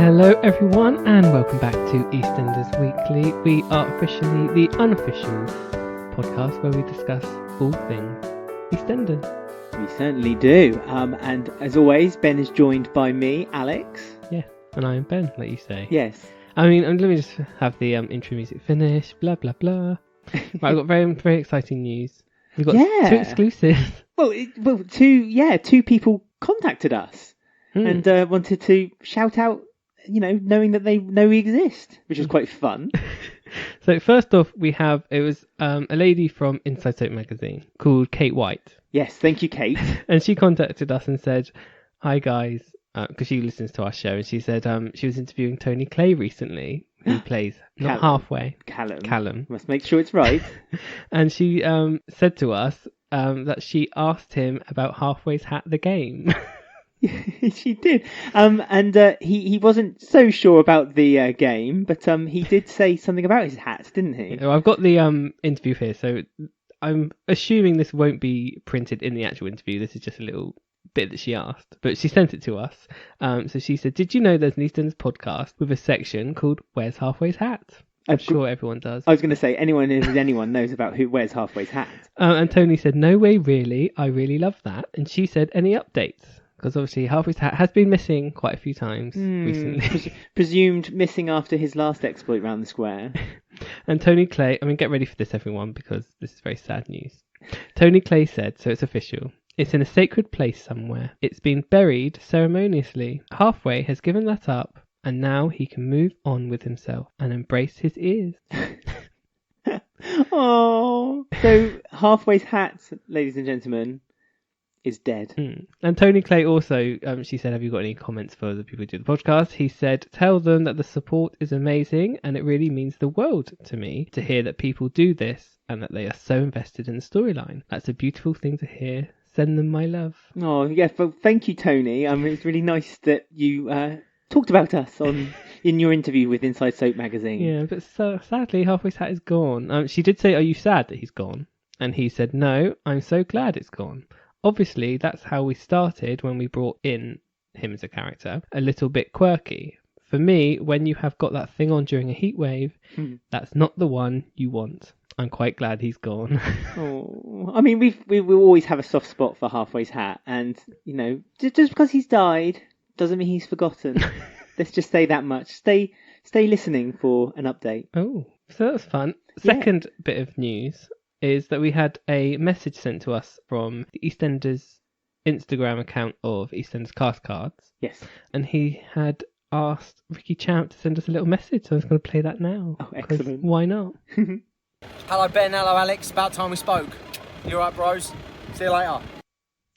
Hello everyone and welcome back to EastEnders Weekly. We are officially the Unofficial podcast where we discuss all things EastEnders. We certainly do. And as always, Ben is joined by me, Alex. Yeah, and I am Ben, like you say. Yes. I mean, let me just have the intro music finish, blah blah blah. Right, I've got very exciting news. We've got two exclusives. Well, two people contacted us and wanted to shout out, knowing that they know we exist, which is quite fun. So first off, it was a lady from Inside Soap magazine called Kate White. Yes, thank you, Kate. And she contacted us and said, "Hi guys," because she listens to our show, and she said she was interviewing Tony Clay recently, who plays not halfway. Callum. Must make sure it's right. And she said to us that she asked him about Halfway's Hat the game. She did. And he wasn't so sure about the game, but he did say something about his hat, didn't he? Well, I've got the interview here, so I'm assuming this won't be printed in the actual interview. This is just a little bit that she asked, but she sent it to us. So she said, "Did you know there's an EastEnders podcast with a section called Where's Halfway's Hat?" I'm sure everyone does. I was going to say, anyone knows about who wears Halfway's hat. And Tony said, "No way, really. I really love that." And she said, "Any updates?" Because obviously Halfway's Hat has been missing quite a few times recently. Presumed missing after his last exploit round the square. And Tony Clay, get ready for this everyone, because this is very sad news. Tony Clay said, so it's official, "It's in a sacred place somewhere. It's been buried ceremoniously. Halfway has given that up, and now he can move on with himself and embrace his ears." Oh, so Halfway's Hat, ladies and gentlemen, is dead. And Tony Clay also, she said, "Have you got any comments for the people who do the podcast?" He said, "Tell them that the support is amazing and it really means the world to me to hear that people do this and that they are so invested in the storyline. That's a beautiful thing to hear. Send them my love." Oh, yeah, well, thank you, Tony. It's really nice that you talked about us in your interview with Inside Soap magazine. Yeah, but sadly, Halfway's Hat is gone. She did say, "Are you sad that he's gone?" And he said, "No, I'm so glad it's gone. Obviously, that's how we started when we brought in him as a character. A little bit quirky. For me, when you have got that thing on during a heat wave, that's not the one you want. I'm quite glad he's gone." Oh, we will always have a soft spot for Halfway's Hat, and just because he's died doesn't mean he's forgotten. Let's just say that much. Stay listening for an update. Oh, so that's fun. Second bit of news is that we had a message sent to us from the EastEnders Instagram account of EastEnders Cast Cards. Yes. And he had asked Ricky Champ to send us a little message, so I was going to play that now. Oh, excellent. Why not? Hello Ben, hello Alex, about time we spoke. You alright bros? See you later.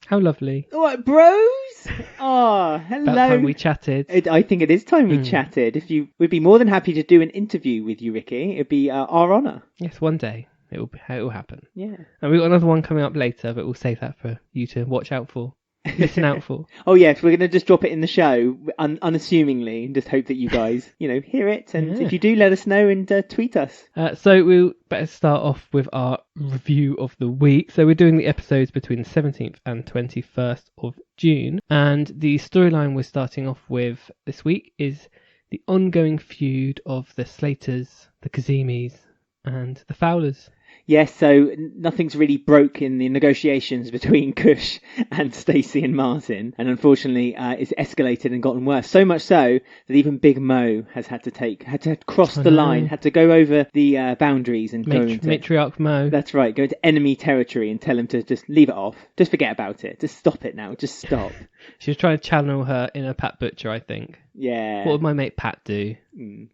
How lovely. Alright bros? Oh, hello. About time we chatted. I think it is time we chatted. We'd be more than happy to do an interview with you, Ricky. It'd be our honour. Yes, one day. It will happen. Yeah. And we've got another one coming up later, but we'll save that for you to watch out for. Listen out for. Oh yes, we're going to just drop it in the show unassumingly and just hope that you guys, hear it. And if you do, let us know and tweet us. So we'll better start off with our review of the week. So we're doing the episodes between the 17th and 21st of June. And the storyline we're starting off with this week is the ongoing feud of the Slaters, the Kazimis, and the Fowlers. Yes, so nothing's really broke in the negotiations between Kush and Stacey and Martin, and unfortunately it's escalated and gotten worse. So much so that even Big Mo has had to cross the line, had to go over the boundaries and go into Matriarch Mo. That's right, go into enemy territory and tell him to just leave it off, just forget about it, just stop it now, just stop. She was trying to channel her inner Pat Butcher, I think. Yeah. What would my mate Pat do?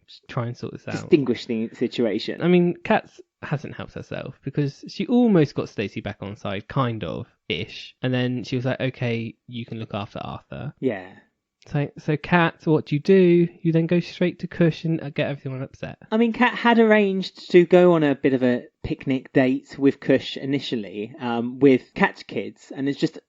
Just try and sort this out. Distinguish the situation. Kat hasn't helped herself because she almost got Stacey back on side, kind of, ish. And then she was like, "Okay, you can look after Arthur." Yeah. So Kat, what do? You then go straight to Kush and get everyone upset. Kat had arranged to go on a bit of a picnic date with Kush initially, with Kat's kids, and it's just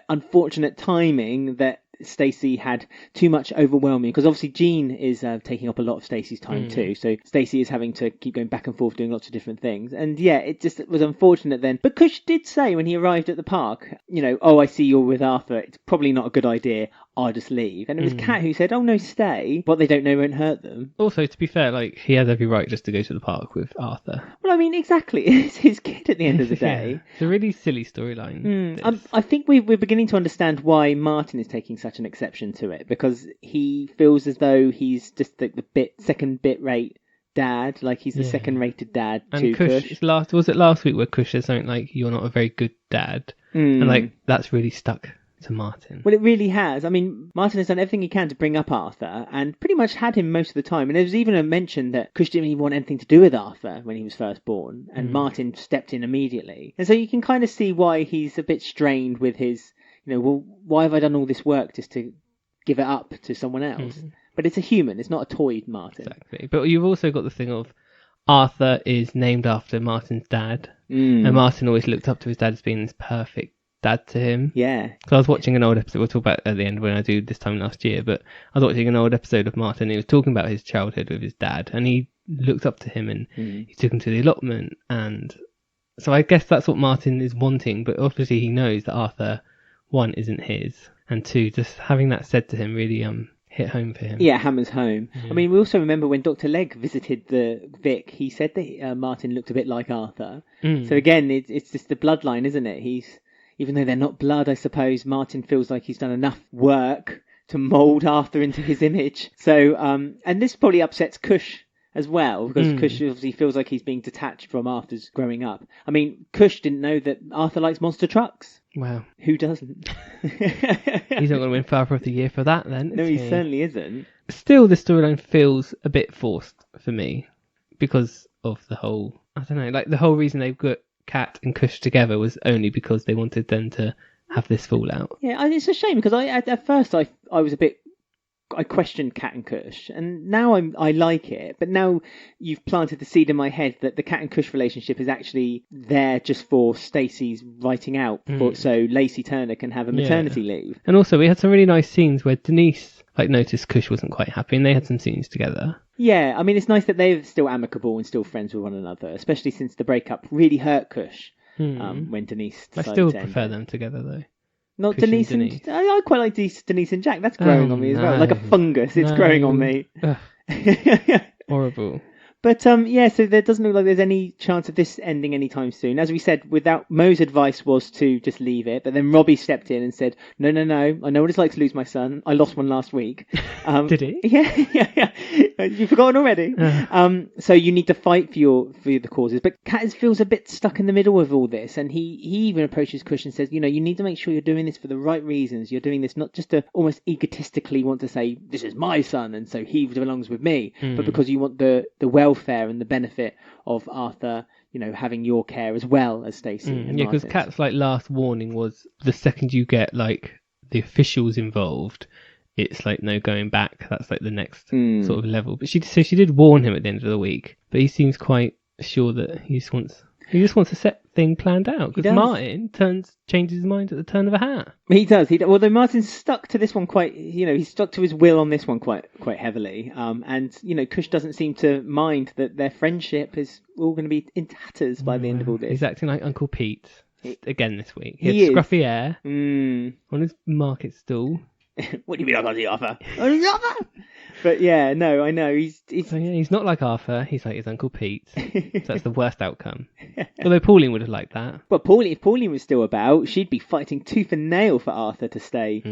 unfortunate timing that Stacey had too much overwhelming, because obviously Jean is taking up a lot of Stacey's time too, so Stacey is having to keep going back and forth doing lots of different things, and yeah, it was unfortunate then. But Kush did say when he arrived at the park, oh, I see you're with Arthur, it's probably not a good idea, I'll just leave. And it was Kat who said, oh no, stay. What they don't know won't hurt them. Also, to be fair, like, he has every right just to go to the park with Arthur. Well, I mean, exactly. It's his kid at the end of the day. Yeah. It's a really silly storyline. I think we're beginning to understand why Martin is taking such an exception to it, because he feels as though he's just the second bit rate dad, like he's the second rated dad to Kush. Was it last week where Kush said something like, you're not a very good dad? And like, that's really stuck to Martin. Well, it really has. I mean, Martin has done everything he can to bring up Arthur and pretty much had him most of the time. And there was even a mention that Kush didn't even want anything to do with Arthur when he was first born, and Martin stepped in immediately. And so you can kind of see why he's a bit strained with his, well, why have I done all this work just to give it up to someone else? But it's a human, it's not a toy, Martin. Exactly. But you've also got the thing of Arthur is named after Martin's dad. And Martin always looked up to his dad as being this perfect dad to him. Yeah. So I was watching an old episode, we'll talk about it at the end when I do this time last year, but I was watching an old episode of Martin. He was talking about his childhood with his dad, and he looked up to him and he took him to the allotment. And so I guess that's what Martin is wanting, but obviously he knows that Arthur, one, isn't his, and two, just having that said to him really hit home for him. Yeah, hammers home. I mean, we also remember when Dr. Legg visited the Vic, he said that Martin looked a bit like Arthur. So again, it's just the bloodline, isn't it? Even though they're not blood, I suppose, Martin feels like he's done enough work to mould Arthur into his image. So, and this probably upsets Kush as well, because Kush obviously feels like he's being detached from Arthur's growing up. I mean, Kush didn't know that Arthur likes monster trucks. Wow. Who doesn't? He's not going to win Father of the Year for that then. No, he certainly isn't. Still, the storyline feels a bit forced for me because of the whole, I don't know, like the whole reason they've got Kat and Kush together was only because they wanted them to have this fallout. Yeah, and it's a shame because at first I was a bit, I questioned Kat and Kush, and now I like it. But now you've planted the seed in my head that the Kat and Kush relationship is actually there just for Stacey's writing out, so Lacey Turner can have a maternity leave. And also, we had some really nice scenes where Denise noticed Kush wasn't quite happy, and they had some scenes together. Yeah, I mean, it's nice that they're still amicable and still friends with one another, especially since the breakup really hurt Kush when Denise decided I still to prefer end them together, though. Not Kush Denise and I quite like Denise and Jack. That's growing on me as well. Like a fungus, it's growing on me. Horrible. But yeah, so there doesn't look like there's any chance of this ending anytime soon. As we said, without Mo's advice was to just leave it, but then Robbie stepped in and said, "No, I know what it's like to lose my son. I lost one last week." Did he? Yeah. You've forgotten already. So you need to fight for the causes. But Kat feels a bit stuck in the middle of all this, and he even approaches Kush and says, you need to make sure you're doing this for the right reasons. You're doing this not just to almost egotistically want to say, this is my son, and so he belongs with me, but because you want the welfare and the benefit of Arthur, having your care as well as Stacey. Yeah, because Kat's last warning was the second you get the officials involved, it's no going back. That's the next sort of level. But she did warn him at the end of the week, but he seems quite sure that he just wants a set thing planned out, because Martin changes his mind at the turn of a hat. He does. Although Martin's stuck to this one quite, he's stuck to his will on this one quite heavily. And Kush doesn't seem to mind that their friendship is all going to be in tatters by the end of all this. He's acting like Uncle Pete again this week. He had scruffy hair on his market stall. What do you mean I got the offer? But yeah, no, I know. He's not like Arthur. He's like his Uncle Pete. So that's the worst outcome. Although Pauline would have liked that. But if Pauline was still about, she'd be fighting tooth and nail for Arthur to stay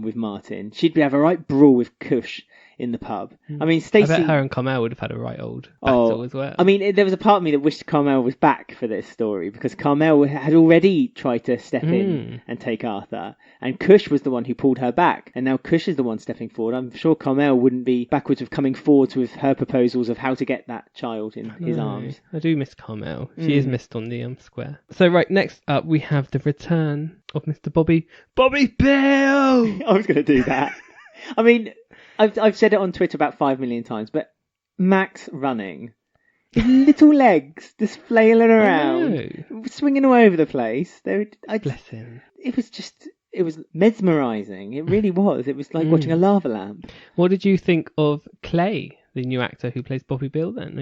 with Martin. She'd have a right brawl with Kush in the pub. I mean, Stacey... I bet her and Carmel would have had a right old battle as well. I mean, there was a part of me that wished Carmel was back for this story, because Carmel had already tried to step in and take Arthur, and Kush was the one who pulled her back, and now Kush is the one stepping forward. I'm sure Carmel wouldn't be backwards of coming forwards with her proposals of how to get that child in his arms. I do miss Carmel. She is missed on the square. So right, next up we have the return of Mr. Bobby Bill! I was going to do that. I mean... I've said it on Twitter about 5 million times, but Max running, his little legs just flailing around, swinging all over the place. Bless him. It was mesmerising. It really was. It was like watching a lava lamp. What did you think of Clay, the new actor who plays Bobby Bill then?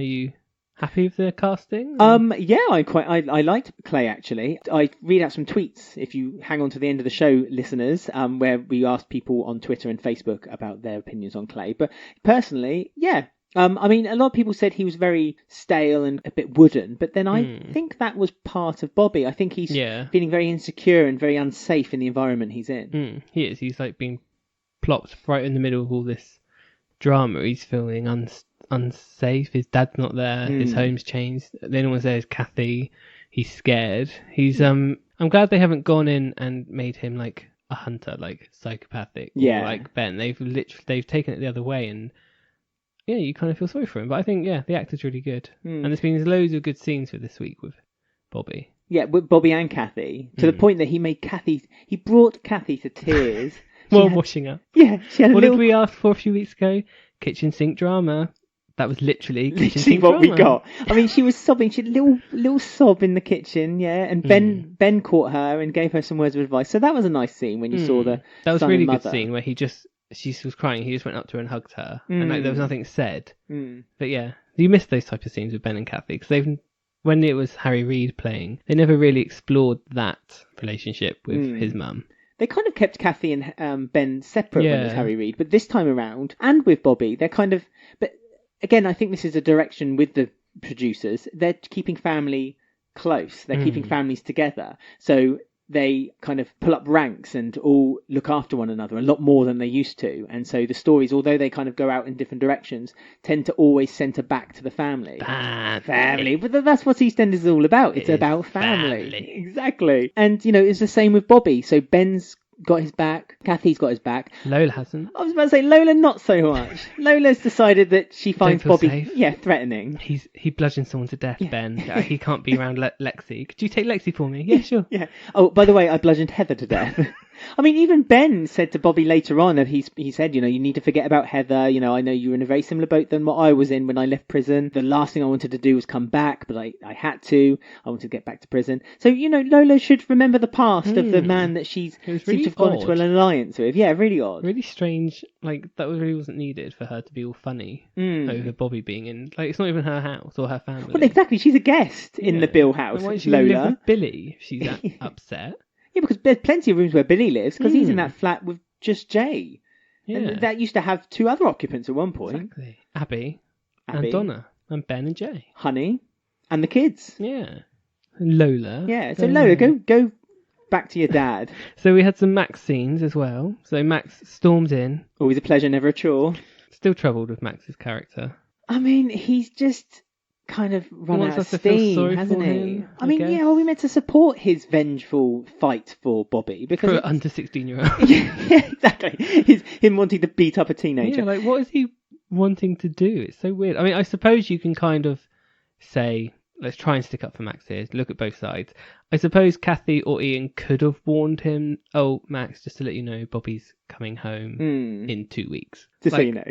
Happy with the casting? Yeah, I liked Clay actually. I read out some tweets if you hang on to the end of the show, listeners, where we asked people on Twitter and Facebook about their opinions on Clay. But personally, yeah. I mean, a lot of people said he was very stale and a bit wooden, but then I think that was part of Bobby. I think he's feeling very insecure and very unsafe in the environment he's in. He is. He's like being plopped right in the middle of all this drama. He's feeling unsafe. His dad's not there. His home's changed. The only one's there is Kathy. He's scared. He's I'm glad they haven't gone in and made him like a hunter, like psychopathic. Yeah. Or like Ben. They've taken it the other way, and yeah, you kind of feel sorry for him. But I think the actor's really good, and there's been loads of good scenes for this week with Bobby. Yeah, with Bobby and Kathy, to the point that he brought Kathy to tears. While washing up. Yeah, she had what did we ask for a few weeks ago? Kitchen sink drama. That was literally kitchen sink what drama. we got. I mean, she was sobbing. She had a little sob in the kitchen, yeah. And Ben caught her and gave her some words of advice. So that was a nice scene when you saw the that was a son really and good mother. scene where she was crying. He just went up to her and hugged her, and like there was nothing said. But yeah, you miss those types of scenes with Ben and Kathy because when it was Harry Reid playing, they never really explored that relationship with his mum. They kind of kept Kathy and Ben separate when it was Harry Reid, but this time around, and with Bobby, they're kind of... But again, I think this is a direction with the producers. They're keeping family close. They're keeping families together. So they kind of pull up ranks and all look after one another a lot more than they used to. And so the stories, although they kind of go out in different directions, tend to always centre back to the family. Family. But that's what EastEnders is all about. It's about family. Exactly. And, it's the same with Bobby. So Ben's got his back. Kathy's got his back. Lola hasn't. I was about to say Lola, not so much. Lola's decided that she finds Bobby, safe. Threatening. He bludgeoned someone to death. Ben. He can't be around Lexi. Could you take Lexi for me? Yeah, sure. Yeah. Oh, by the way, I bludgeoned Heather to death. I mean, even Ben said to Bobby later on that he said, you need to forget about Heather. I know you were in a very similar boat than what I was in when I left prison. The last thing I wanted to do was come back, but I had to. I wanted to get back to prison. So, Lola should remember the past of the man that she's seemed to have gone into an alliance with. Yeah, really odd. Really strange. Like, that really wasn't needed for her to be all funny over Bobby being in. Like, it's not even her house or her family. Well, exactly. She's a guest in the Bill house. Why does she Lola live with Billy if she's upset? Yeah, because there's plenty of rooms where Billy lives, because he's in that flat with just Jay. Yeah. And that used to have 2 other occupants at one point. Exactly. Abby and Donna and Ben and Jay. Honey and the kids. Yeah. And Lola. Yeah, so Lola, go back to your dad. So we had some Max scenes as well. So Max stormed in. Always a pleasure, never a chore. Still troubled with Max's character. I mean, he's just kind of run out of steam, hasn't he? I mean, are we meant to support his vengeful fight for Bobby? Because for under 16-year-old. yeah, exactly. Him wanting to beat up a teenager. Yeah, like what is he wanting to do? It's so weird. I mean, I suppose you can kind of say, let's try and stick up for Max here. Look at both sides. I suppose Kathy or Ian could have warned him, oh, Max, just to let you know, Bobby's coming home in 2 weeks. Just so you know.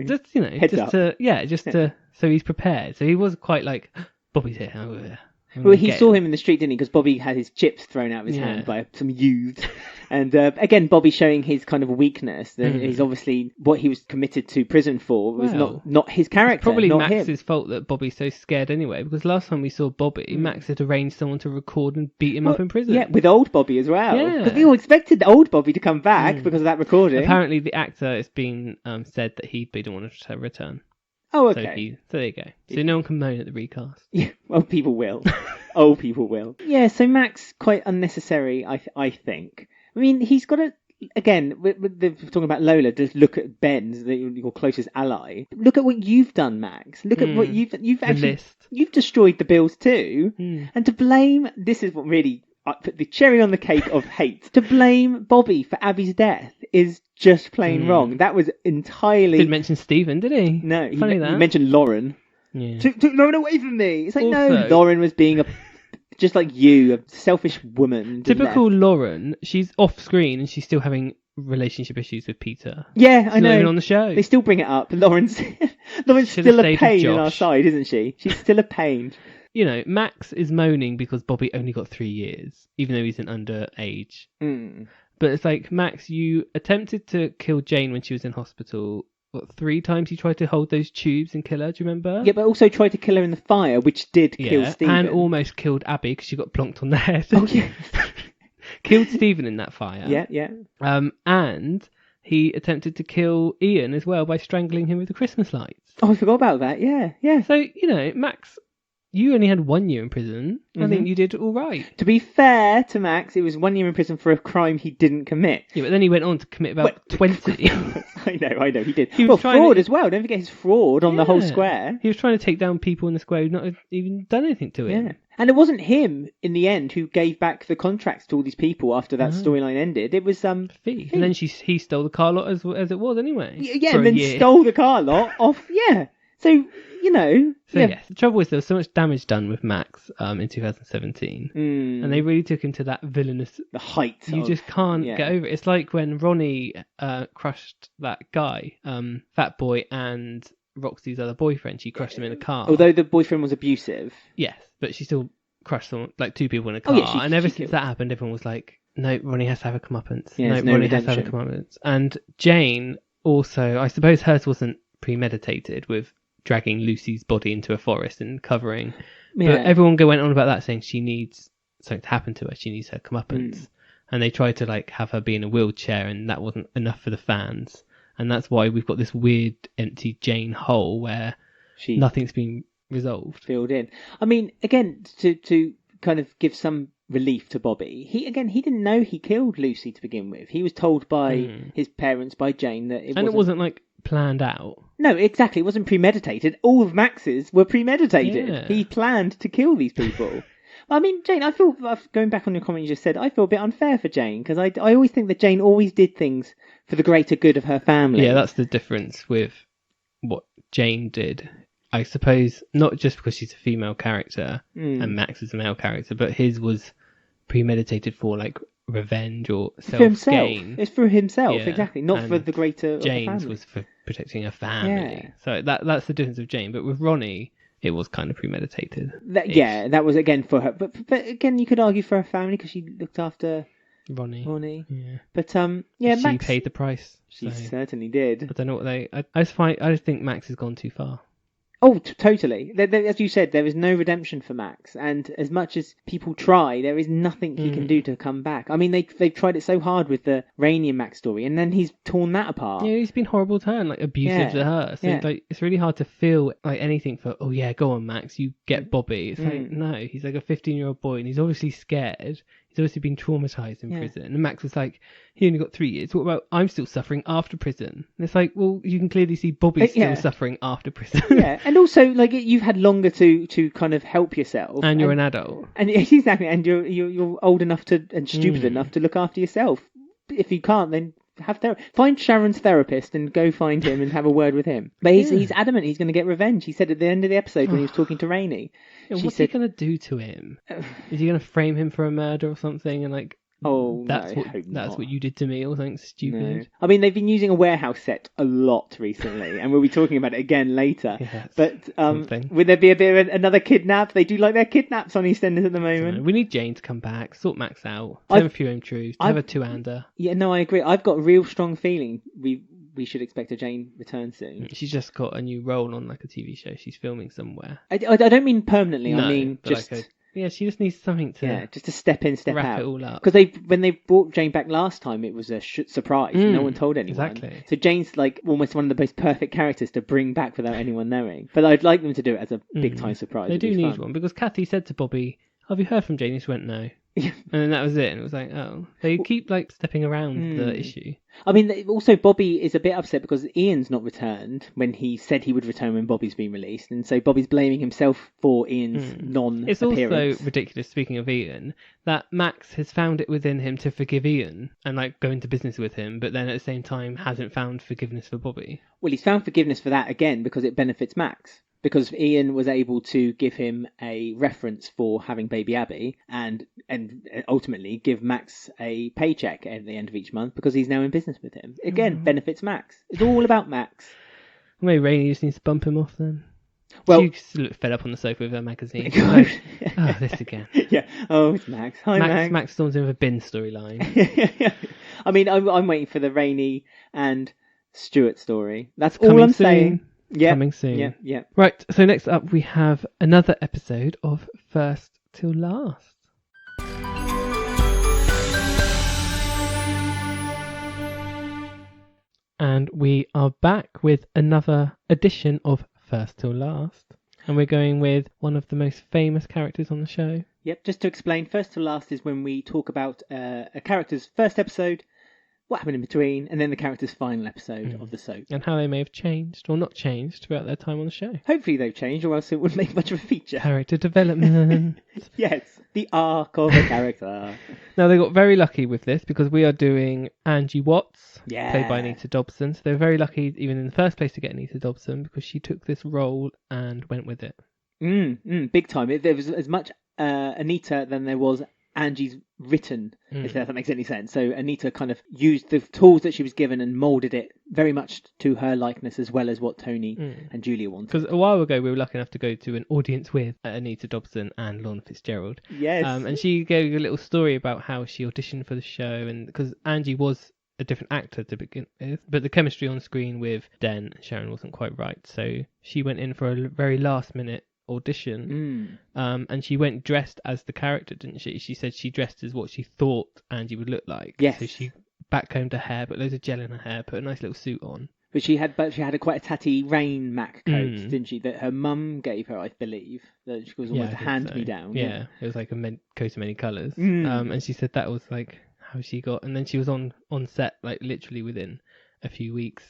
Heads up. So he's prepared. So he was quite like, Bobby's here. Well, he saw him in the street, didn't he? Because Bobby had his chips thrown out of his hand by some youths. And again, Bobby showing his kind of weakness. That he's obviously what he was committed to prison for was not his character. Probably not Max's fault that Bobby's so scared anyway. Because last time we saw Bobby, Max had arranged someone to record and beat him up in prison. Yeah, with old Bobby as well. Yeah. Because we all expected old Bobby to come back because of that recording. Apparently, the actor has been said that he didn't want to return. Oh, okay. So there you go. So no one can moan at the recast. Yeah, well, people will. Old people will. Yeah, so Max, quite unnecessary, I think. I mean, he's got to, again, with talking about Lola, just look at Ben, your closest ally. Look at what you've done, Max. Look at what you've actually... You've destroyed the bills too. And to blame... This is what really... put the cherry on the cake of hate. To blame Bobby for Abby's death is just plain wrong. That was entirely... Didn't mention Stephen, did he? No, he mentioned Lauren. Yeah. Took Lauren away from me. It's like, no, Lauren was being just like you, a selfish woman. Typical Lauren. She's off screen and she's still having relationship issues with Peter. Yeah, she's I know. Not even on the show. They still bring it up. Lauren's still a pain on our side, isn't she? She's still a pain. Max is moaning because Bobby only got 3 years, even though he's an underage. But it's like, Max, you attempted to kill Jane when she was in hospital. 3 times he tried to hold those tubes and kill her. Do you remember? Yeah, but also tried to kill her in the fire, which did kill Stephen. And almost killed Abby because she got plonked on the head. Oh, yeah. Killed Stephen in that fire. Yeah. And he attempted to kill Ian as well by strangling him with the Christmas lights. Oh, I forgot about that. Yeah. So, Max, you only had 1 year in prison. I think you did all right. To be fair to Max, it was 1 year in prison for a crime he didn't commit. Yeah, but then he went on to commit about 20. I know, he did. He was fraud as well. Don't forget his fraud on the whole square. He was trying to take down people in the square who'd not even done anything to him. Yeah. And it wasn't him, in the end, who gave back the contracts to all these people after that storyline ended. It was Fee. And then he stole the car lot as it was anyway. Yeah, and then stole the car lot off. Yeah. So, yes, the trouble is there was so much damage done with Max in 2017. And they really took him to that villainous... The height. You just can't get over it. It's like when Ronnie crushed that guy, Fat Boy, and Roxy's other boyfriend. She crushed him in a car. Although the boyfriend was abusive. Yes, but she still crushed someone, like 2 people in a car. And ever since that happened, everyone was like, no, Ronnie has to have a comeuppance. Yeah, no, Ronnie has to have a comeuppance. And Jane also, I suppose hers wasn't premeditated with dragging Lucy's body into a forest and covering. Yeah. But everyone went on about that, saying she needs something to happen to her. She needs her comeuppance. And they tried to have her be in a wheelchair, and that wasn't enough for the fans. And that's why we've got this weird empty Jane hole where nothing's been resolved. Filled in. I mean, again, to kind of give some relief to Bobby, he didn't know he killed Lucy to begin with. He was told by his parents, by Jane, that it wasn't planned out. No, exactly. It wasn't premeditated. All of Max's were premeditated. Yeah. He planned to kill these people. I mean, Jane, I feel, going back on your comment you just said, I feel a bit unfair for Jane, because I always think that Jane always did things for the greater good of her family. Yeah, that's the difference with what Jane did. I suppose, not just because she's a female character and Max is a male character, but his was premeditated for, revenge or self-gain. It's for himself, exactly, not for the greater Jane's of the family. Was for protecting her family. Yeah. So that's the difference of Jane. But with Ronnie, it was kind of premeditated. That was again for her. But again, you could argue for her family because she looked after Ronnie. Yeah. But she Max paid the price. She certainly did. I don't know what I just think Max has gone too far. Oh, totally. As you said, there is no redemption for Max, and as much as people try, there is nothing he can do to come back. I mean, they've tried it so hard with the Rainey and Max story, and then he's torn that apart. Yeah, he's been horrible to her and abusive to her. So it's really hard to feel anything for. Oh yeah, go on, Max, you get Bobby. It's no, he's a 15-year-old boy, and he's obviously scared. He's obviously been traumatized in prison. And Max was like, he only got 3 years. What about I'm still suffering after prison? And it's like, well, you can clearly see Bobby's still suffering after prison. Yeah, and also you've had longer to kind of help yourself, and you're an adult, and exactly, and you're old enough and stupid enough to look after yourself. If you can't, then find Sharon's therapist and go find him and have a word with him. But he's adamant he's going to get revenge. He said at the end of the episode when he was talking to Rainey, what's he going to do to him? Is he going to frame him for a murder or something? And that's what you did to me, or something stupid. No. I mean, they've been using a warehouse set a lot recently, and we'll be talking about it again later. Yes, but would there be a bit of another kidnap? They do their kidnaps on EastEnders at the moment. We need Jane to come back, sort Max out, have a few home truths, have a two-hander. Yeah, no, I agree. I've got a real strong feeling we should expect a Jane return soon. She's just got a new role on a TV show. She's filming somewhere. I don't mean permanently. No, I mean just. She just needs something to... just to step in, step wrap out. It all up. Because when they brought Jane back last time, it was a surprise. No one told anyone. Exactly. So Jane's almost one of the most perfect characters to bring back without anyone knowing. But I'd like them to do it as a big-time surprise. They do need one, because Kathy said to Bobby, have you heard from Jane? He went, no. And then that was it. And it was they keep stepping around the issue. I mean, also Bobby is a bit upset because Ian's not returned when he said he would return when Bobby's been released. And so Bobby's blaming himself for Ian's non-appearance. It's also ridiculous, speaking of Ian, that Max has found it within him to forgive Ian and go into business with him, but then at the same time hasn't found forgiveness for Bobby. Well, he's found forgiveness for that again because it benefits Max. Because Ian was able to give him a reference for having baby Abby and ultimately give Max a paycheck at the end of each month because he's now in business with him. Again, benefits Max. It's all about Max. Maybe Rainey just needs to bump him off then. Well, she looked fed up on the sofa with her magazine. This again. Yeah. Oh, it's Max. Hi, Max. Max storms in with a bin storyline. I mean, I'm waiting for the Rainey and Stuart story. That's Coming all I'm soon. saying. Yeah. Coming soon. Yeah. Right, so next up we have another episode of First Till Last. And we are back with another edition of First Till Last. And we're going with one of the most famous characters on the show. Yep, just to explain, First Till Last is when we talk about a character's first episode, what happened in between, and then the character's final episode of the soap. And how they may have changed or not changed throughout their time on the show. Hopefully they've changed, or else it wouldn't make much of a feature. Character development. Yes, the arc of a character. Now, they got very lucky with this because we are doing Angie Watts, Yeah. played by Anita Dobson. So they're very lucky, even in the first place, to get Anita Dobson because she took this role and went with it. Big time. There was as much Anita than there was Angie's written, if that makes any sense. So Anita kind of used the tools that she was given and moulded it very much to her likeness, as well as what Tony and Julia wanted. Because a while ago we were lucky enough to go to an audience with Anita Dobson and Lorna Fitzgerald. Yes. And she gave a little story about how she auditioned for the show, and because Angie was a different actor to begin with, but the chemistry on screen with Den and Sharon wasn't quite right, so she went in for a very last minute audition, and she went dressed as the character, didn't she? She said she dressed as what she thought Angie would look like. Yes. So she backcombed her hair, put loads of gel in her hair, put a nice little suit on. But she had quite a tatty Rain Mac coat, didn't she? That her mum gave her, I believe. That she was almost a hand-me-down. Yeah, it was like a coat of many colours. And she said that was like how she got, and then she was on set like literally within a few weeks.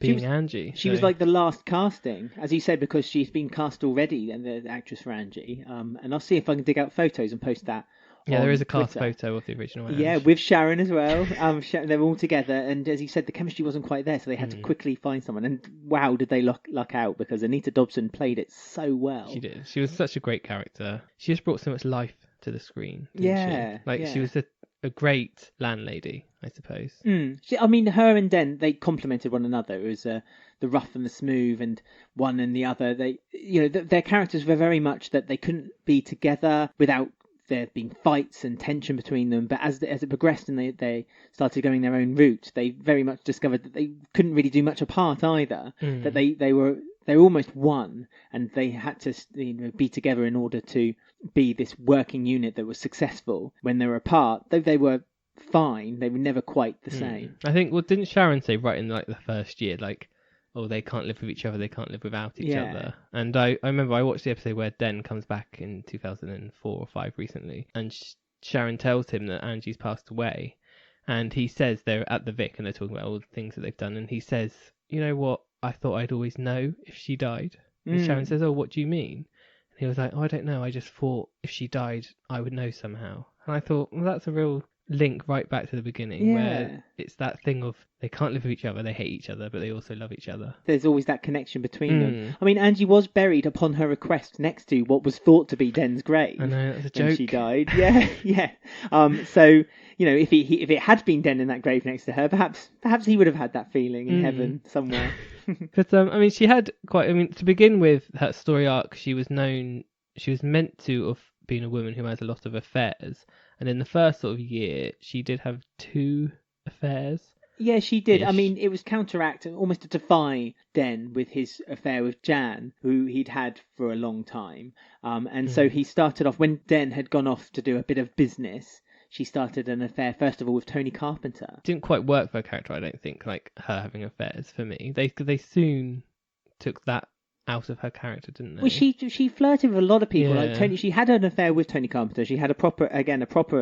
Being Angie. She was like the last casting, as you said, because she's been cast already, and the actress for Angie. And I'll see if I can dig out photos and post that. Yeah, there is a cast Twitter. photo of the original Angie. Yeah, with Sharon as well. They're all together, and as you said, the chemistry wasn't quite there, so they had to quickly find someone. And wow, did they luck out, because Anita Dobson played it so well. She did. She was such a great character. She just brought so much life to the screen. Didn't she? She was a great landlady, I suppose. I mean, her and Den, they complemented one another. It was the rough and the smooth, and one and the other. They, their characters were very much that they couldn't be together without there being fights and tension between them. But as it progressed and they started going their own route, they very much discovered that they couldn't really do much apart either. That they were almost one, and they had to be together in order to be this working unit that was successful. When they were apart, though they were fine, they were never quite the same. I think, didn't Sharon say right in like the first year, like, oh, they can't live with each other, they can't live without each other. And I remember I watched the episode where Den comes back in 2004 or 5 recently, and Sharon tells him that Angie's passed away, and he says they're at the Vic and they're talking about all the things that they've done, and he says, you know what, I thought I'd always know if she died. And Sharon says, oh, what do you mean? And he was like, oh, I don't know, I just thought if she died I would know somehow. And I thought, well, that's a real link right back to the beginning, where it's that thing of they can't live with each other, they hate each other, but they also love each other. There's always that connection between them. I mean, Angie was buried upon her request next to what was thought to be Den's grave. I know, that's a joke. When she died. Yeah. So, if it had been Den in that grave next to her, perhaps he would have had that feeling in heaven somewhere. But I mean, she had to begin with, her story arc, she was meant to have been a woman who has a lot of affairs. And in the first sort of year, she did have 2 affairs. Yeah, she did. I mean, it was counteracting, almost to defy Den with his affair with Jan, who he'd had for a long time. So he started off, when Den had gone off to do a bit of business, she started an affair, first of all, with Tony Carpenter. Didn't quite work for a character, I don't think, like her having affairs for me. They soon took that out of her character, didn't they? Well, she flirted with a lot of people. Yeah. Like Tony, she had an affair with Tony Carpenter. She had a proper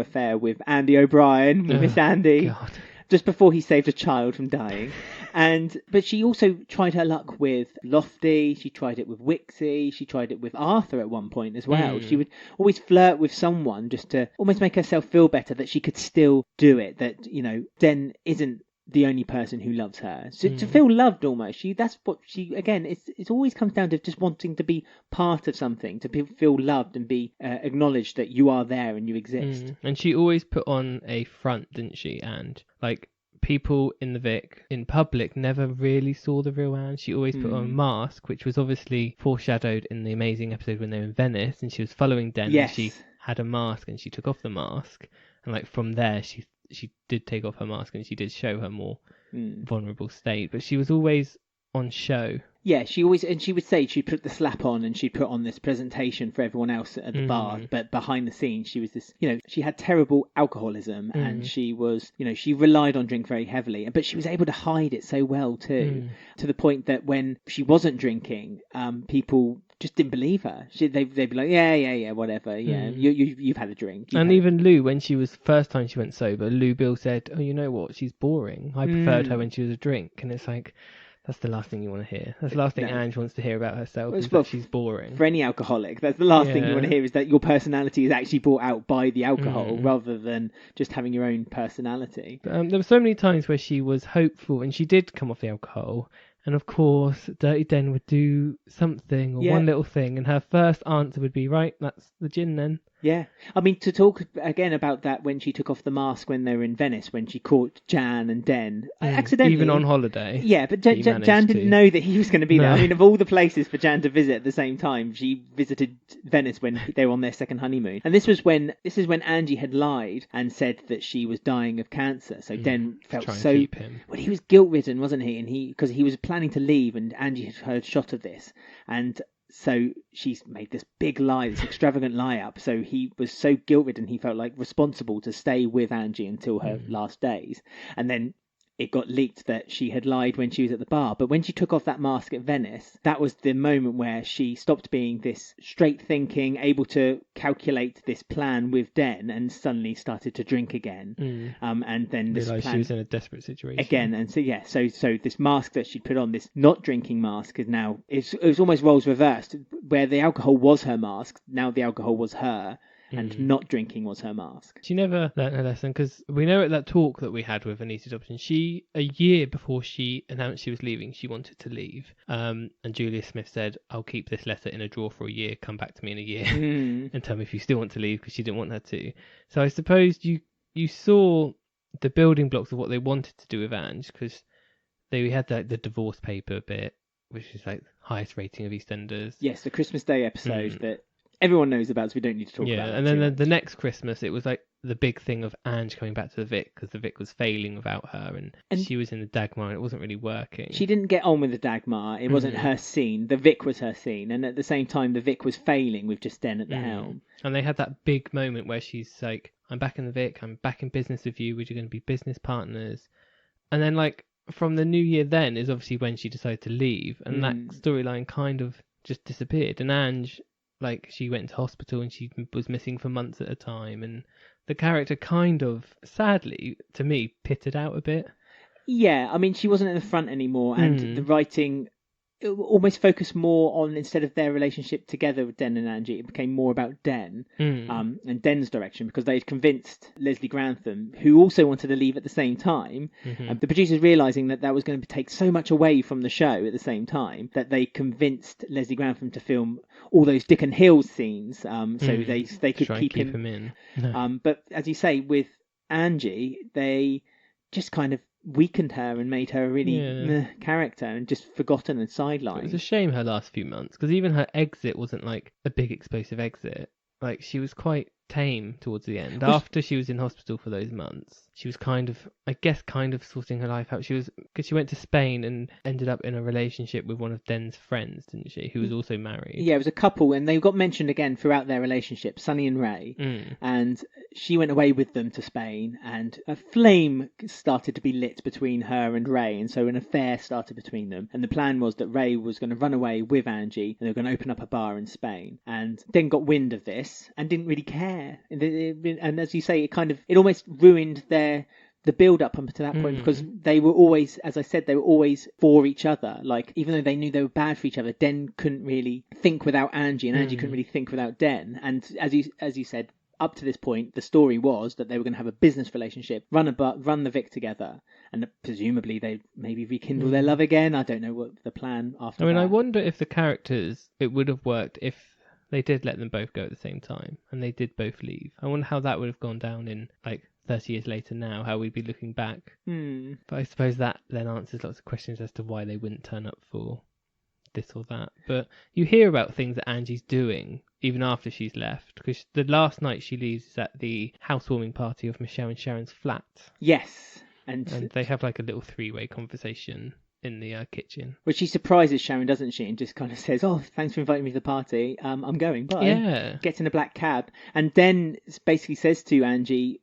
affair with Andy O'Brien, with Miss Andy, God. Just before he saved a child from dying. But she also tried her luck with Lofty. She tried it with Wixie. She tried it with Arthur at one point as well. She would always flirt with someone just to almost make herself feel better that she could still do it. That Den isn't the only person who loves her. So to feel loved almost, that's what she, again, it always comes down to just wanting to be part of something, to feel loved and be acknowledged that you are there and you exist. And she always put on a front, didn't she? And like people in the Vic, in public, never really saw the real Anne. She always put on a mask, which was obviously foreshadowed in the amazing episode when they were in Venice, and she was following Den, and she had a mask and she took off the mask, and like from there she did take off her mask and she did show her more vulnerable state, but she was always on show. Yeah, she would say she'd put the slap on and she'd put on this presentation for everyone else at the bar, but behind the scenes she was this, she had terrible alcoholism and she was, she relied on drink very heavily, but she was able to hide it so well too, to the point that when she wasn't drinking, people just didn't believe her. They'd be like, yeah, whatever, you've had a drink. And even Lou, when she was first time she went sober, Lou Bill said, oh, you know what, she's boring. I preferred her when she was a drink. And it's like, that's the last thing you want to hear. That's the last thing Ange wants to hear about herself, is that she's boring. For any alcoholic, that's the last thing you want to hear, is that your personality is actually brought out by the alcohol rather than just having your own personality. There were so many times where she was hopeful and she did come off the alcohol. And of course, Dirty Den would do something or one little thing. And her first answer would be, right, that's the gin then. Yeah. I mean, to talk again about that when she took off the mask when they were in Venice, when she caught Jan and Den accidentally. Even on holiday. Yeah, but Jan didn't know that he was going to be there. I mean, of all the places for Jan to visit at the same time, she visited Venice when they were on their second honeymoon. And this is when Angie had lied and said that she was dying of cancer. So Den felt so... keep him. Well, he was guilt-ridden, wasn't he? And because he was planning to leave and Angie had heard shot of this. And... so she's made this big lie, this extravagant lie up. So he was so guilt-ridden, he felt like responsible to stay with Angie until her last days. And then it got leaked that she had lied when she was at the bar. But when she took off that mask at Venice, that was the moment where she stopped being this straight-thinking, able to calculate this plan with Den, and suddenly started to drink again. And then this realised plan... she was in a desperate situation. Again, and so this mask that she'd put on, this not drinking mask, is now... It was almost roles reversed, where the alcohol was her mask, now the alcohol was her. And not drinking was her mask. She never learnt her lesson, because we know at that talk that we had with Anita Dobson, a year before she announced she was leaving, she wanted to leave. And Julia Smith said, I'll keep this letter in a drawer for a year, come back to me in a year and tell me if you still want to leave, because she didn't want her to. So I suppose you saw the building blocks of what they wanted to do with Ange, because they had the divorce paper bit, which is like highest rating of EastEnders. Yes, the Christmas Day episode that everyone knows about, so we don't need to talk about it. Yeah, and then the next Christmas, it was like the big thing of Ange coming back to the Vic, because the Vic was failing without her, and she was in the Dagmar, and it wasn't really working. She didn't get on with the Dagmar. It wasn't her scene. The Vic was her scene, and at the same time, the Vic was failing with just Den at the helm. And they had that big moment where she's like, I'm back in the Vic, I'm back in business with you, we're going to be business partners. And then, like, from the new year then is obviously when she decided to leave, and that storyline kind of just disappeared. And Ange... like, she went to hospital and she was missing for months at a time, and the character kind of, sadly, to me, pitted out a bit. Yeah, I mean, she wasn't in the front anymore, and the writing almost focused more on, instead of their relationship together with Den and Angie, it became more about Den and Den's direction, because they'd convinced Leslie Grantham, who also wanted to leave at the same time. The producers, realising that was going to take so much away from the show at the same time, that they convinced Leslie Grantham to film all those Dick and Hills scenes, so they could keep him in. But as you say, with Angie, they just kind of weakened her and made her a really character, and just forgotten and sidelined. It was a shame her last few months, because even her exit wasn't like a big explosive exit. Like, she was quite tame towards the end. After she was in hospital for those months, she was kind of sorting her life out. Because she went to Spain and ended up in a relationship with one of Den's friends, didn't she? Who was also married. Yeah, it was a couple, and they got mentioned again throughout their relationship, Sunny and Ray. And she went away with them to Spain, and a flame started to be lit between her and Ray, and so an affair started between them. And the plan was that Ray was going to run away with Angie, and they were going to open up a bar in Spain. And Den got wind of this and didn't really care. And as you say, it almost ruined the build up up to that point, because they were always, as I said, they were always for each other. Like, even though they knew they were bad for each other, Den couldn't really think without Angie, and Angie couldn't really think without Den. And as you said, up to this point, the story was that they were going to have a business relationship, run the Vic together, and presumably they maybe rekindle their love again. I don't know what the plan after that. I wonder if the characters, it would have worked if they did let them both go at the same time, and they did both leave. I wonder how that would have gone down in, like, 30 years later now, how we'd be looking back. But I suppose that then answers lots of questions as to why they wouldn't turn up for this or that. But you hear about things that Angie's doing even after she's left, because the last night she leaves is at the housewarming party of Michelle and Sharon's flat. Yes. And they have like a little three-way conversation in the kitchen. Well, she surprises Sharon, doesn't she? And just kind of says, "Oh, thanks for inviting me to the party. I'm going. Bye." Yeah. Gets in a black cab and then basically says to Angie,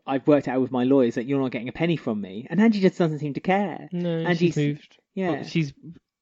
"I've worked out with my lawyers that you're not getting a penny from me." And Angie just doesn't seem to care. No, she's moved. Yeah. Well, she's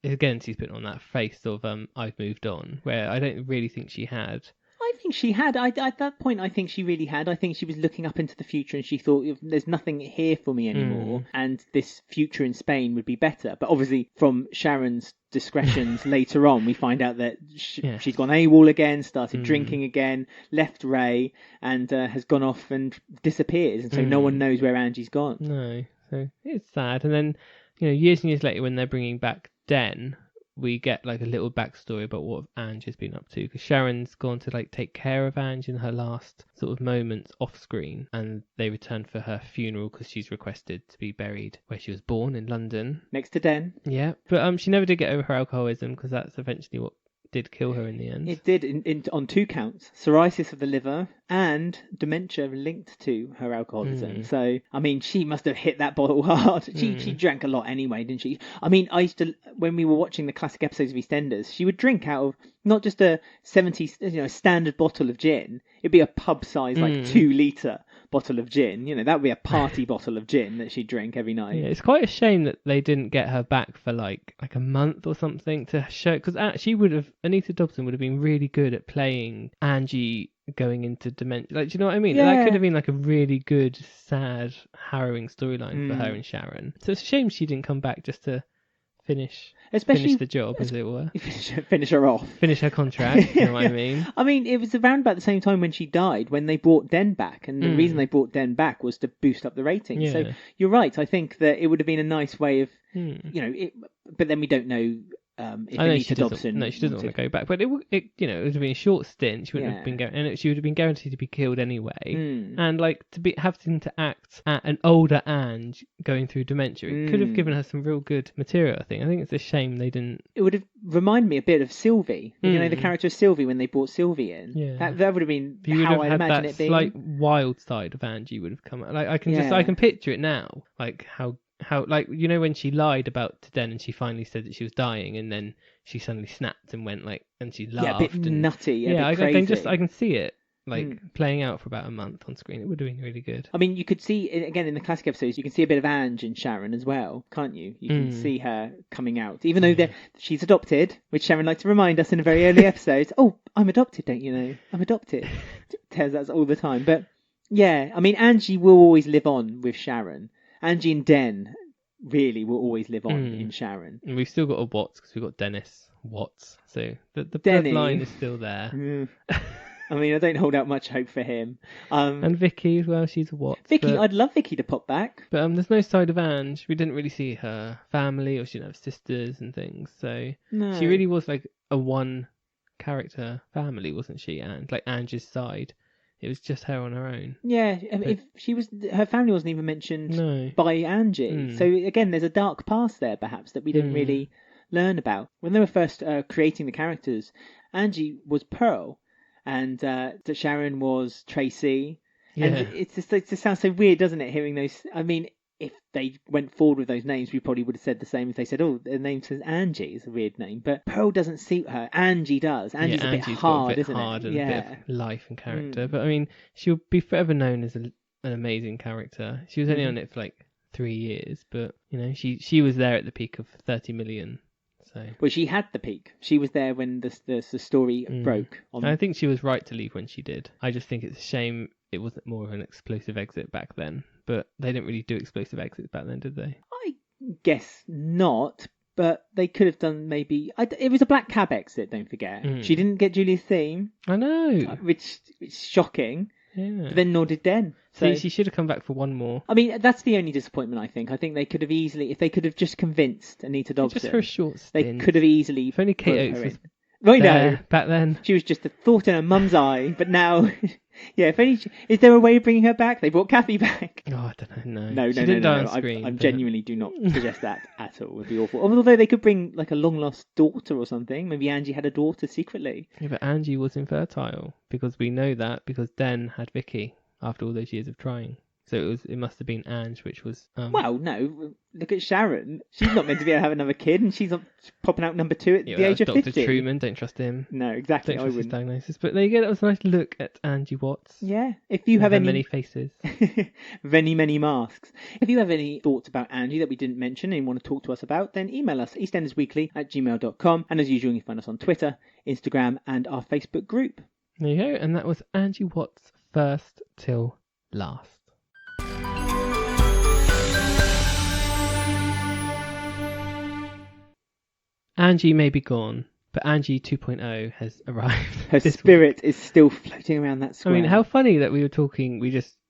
putting on that face of I've moved on, where I don't really think she had. I think she had. At that point, I think she really had. I think she was looking up into the future and she thought, there's nothing here for me anymore, and this future in Spain would be better. But obviously, from Sharon's discretions later on, we find out that she's gone AWOL again, started drinking again, left Ray, and has gone off and disappears. And so no one knows where Angie's gone. No, so it's sad. And then, years and years later, when they're bringing back Den, we get like a little backstory about what Ange has been up to, because Sharon's gone to like take care of Ange in her last sort of moments off screen, and they return for her funeral because she's requested to be buried where she was born, in London, next to Den. Yeah, but she never did get over her alcoholism, because that's eventually what did kill her in the end. It did on 2 counts: cirrhosis of the liver and dementia linked to her alcoholism. So, I mean, she must have hit that bottle hard. She drank a lot anyway, didn't she? I mean, I used to, when we were watching the classic episodes of EastEnders, she would drink out of not just a 70, standard bottle of gin. It'd be a pub size, like 2 litre bottle of gin. That would be a party bottle of gin that she'd drink every night. Yeah, it's quite a shame that they didn't get her back for like a month or something to show, because Anita Dobson would have been really good at playing Angie going into dementia. Like, do you know what I mean? Yeah. That could have been like a really good, sad, harrowing storyline for her and Sharon. So it's a shame she didn't come back just to finish the job, as it were. Finish her off. Finish her contract, you know what I mean? I mean, it was around about the same time when she died, when they brought Den back. And the reason they brought Den back was to boost up the ratings. Yeah. So you're right. I think that it would have been a nice way of, but then we don't know if Anita Dobson... No, she doesn't want to go back. But it would have been a short stint. She wouldn't have been she would have been guaranteed to be killed anyway. And like having to act at an older Ange going through dementia, it could have given her some real good material. I think it's a shame they didn't. It would have reminded me a bit of Sylvie. The character of Sylvie when they brought Sylvie in. Yeah, that would have been how I imagine it being. Slight wild side of Angie would have come out. Like I can picture it now. Like how like when she lied about to Den and she finally said that she was dying, and then she suddenly snapped and went like, and she laughed. A bit nutty. A bit crazy. I can see it playing out for about a month on screen. It would have been really good. I mean, you could see again in the classic episodes. You can see a bit of Ange and Sharon as well, can't you? You can see her coming out, even though she's adopted, which Sharon likes to remind us in a very early episode. Oh, I'm adopted, don't you know? I'm adopted. Tells us all the time, but yeah, I mean, Angie will always live on with Sharon. Angie and Den really will always live on in Sharon. And we've still got a Watts, because we've got Dennis Watts, so the bloodline is still there. I mean, I don't hold out much hope for him. And Vicky as well, she's a Watts. Vicky, I'd love Vicky to pop back. But there's no side of Ange. We didn't really see her family, or she didn't have sisters and things, so she really was like a one character family, wasn't she? And like Ange's side, it was just her on her own. Yeah, if she was, her family wasn't even mentioned by Angie. So again, there's a dark past there, perhaps, that we didn't really learn about. When they were first creating the characters, Angie was Pearl, and Sharon was Tracy. Yeah. And it just sounds so weird, doesn't it? Hearing those. I mean, if they went forward with those names, we probably would have said the same if they said, "Oh, their name says Angie." It's a weird name, but Pearl doesn't suit her. Angie does. Angie's a bit hard, isn't it? And a bit of life and character. But I mean, she'll be forever known as an amazing character. She was only on it for like 3 years, but she was there at the peak of 30 million. So. Well, she had the peak. She was there when the story broke. I think she was right to leave when she did. I just think it's a shame it wasn't more of an explosive exit back then. But they didn't really do explosive exits back then, did they? I guess not. But they could have done maybe... it was a black cab exit, don't forget. She didn't get Julia's theme. I know. Which is shocking. Yeah. But then nor did Den. So she should have come back for one more. I mean, that's the only disappointment, I think. I think they could have easily... If they could have just convinced Anita Dobson... Just for a short stint. They could have easily... If only Kate Oates was right there now, back then. She was just a thought in her mum's eye, but now... Yeah, if only... Is there a way of bringing her back? They brought Kathy back. Oh, I don't know. No. She didn't die on screen. I genuinely do not suggest that at all. It would be awful. Although they could bring like a long-lost daughter or something. Maybe Angie had a daughter secretly. Yeah, but Angie was infertile, because we know that because Den had Vicky after all those years of trying. So it must have been Ange, which was. Well, no. Look at Sharon. She's not meant to be able to have another kid, and she's popping out number 2 at the age of 50. Dr. Truman, don't trust him. No, exactly. Don't trust his diagnosis. But there you go. That was a nice look at Angie Watts. Yeah. If you have any many faces, many masks. If you have any thoughts about Angie that we didn't mention and you want to talk to us about, then email us eastendersweekly@gmail.com. And as usual, you can find us on Twitter, Instagram, and our Facebook group. There you go. And that was Angie Watts' first till last. Angie may be gone, but Angie 2.0 has arrived. Her spirit is still floating around that square. I mean, how funny that we were talking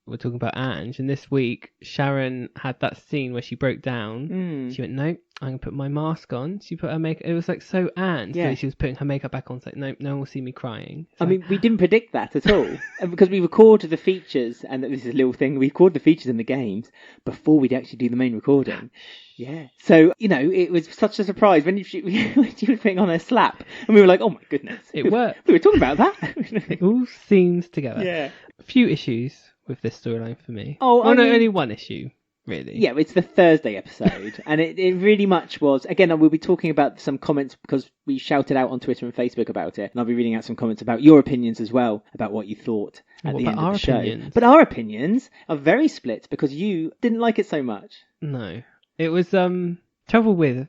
about Ange, and this week Sharon had that scene where she broke down. She went, no, I'm going to put my mask on. She put her makeup, it was like so Ange. Yeah. She was putting her makeup back on. It's like, no one will see me crying. I mean, we didn't predict that at all. Because we record the features, and this is a little thing, we record the features in the games before we'd actually do the main recording. Yeah. So, it was such a surprise when she was putting on her slap. And we were like, oh my goodness. It worked. We were talking about that. It all seems together. Yeah. A few issues with this storyline for me. Only one issue, really. Yeah, it's the Thursday episode. And it really much was, again, we'll be talking about some comments because we shouted out on Twitter and Facebook about it. And I'll be reading out some comments about your opinions as well, about what you thought at the end of the show. Opinions? But our opinions are very split because you didn't like it so much. No. It was trouble with...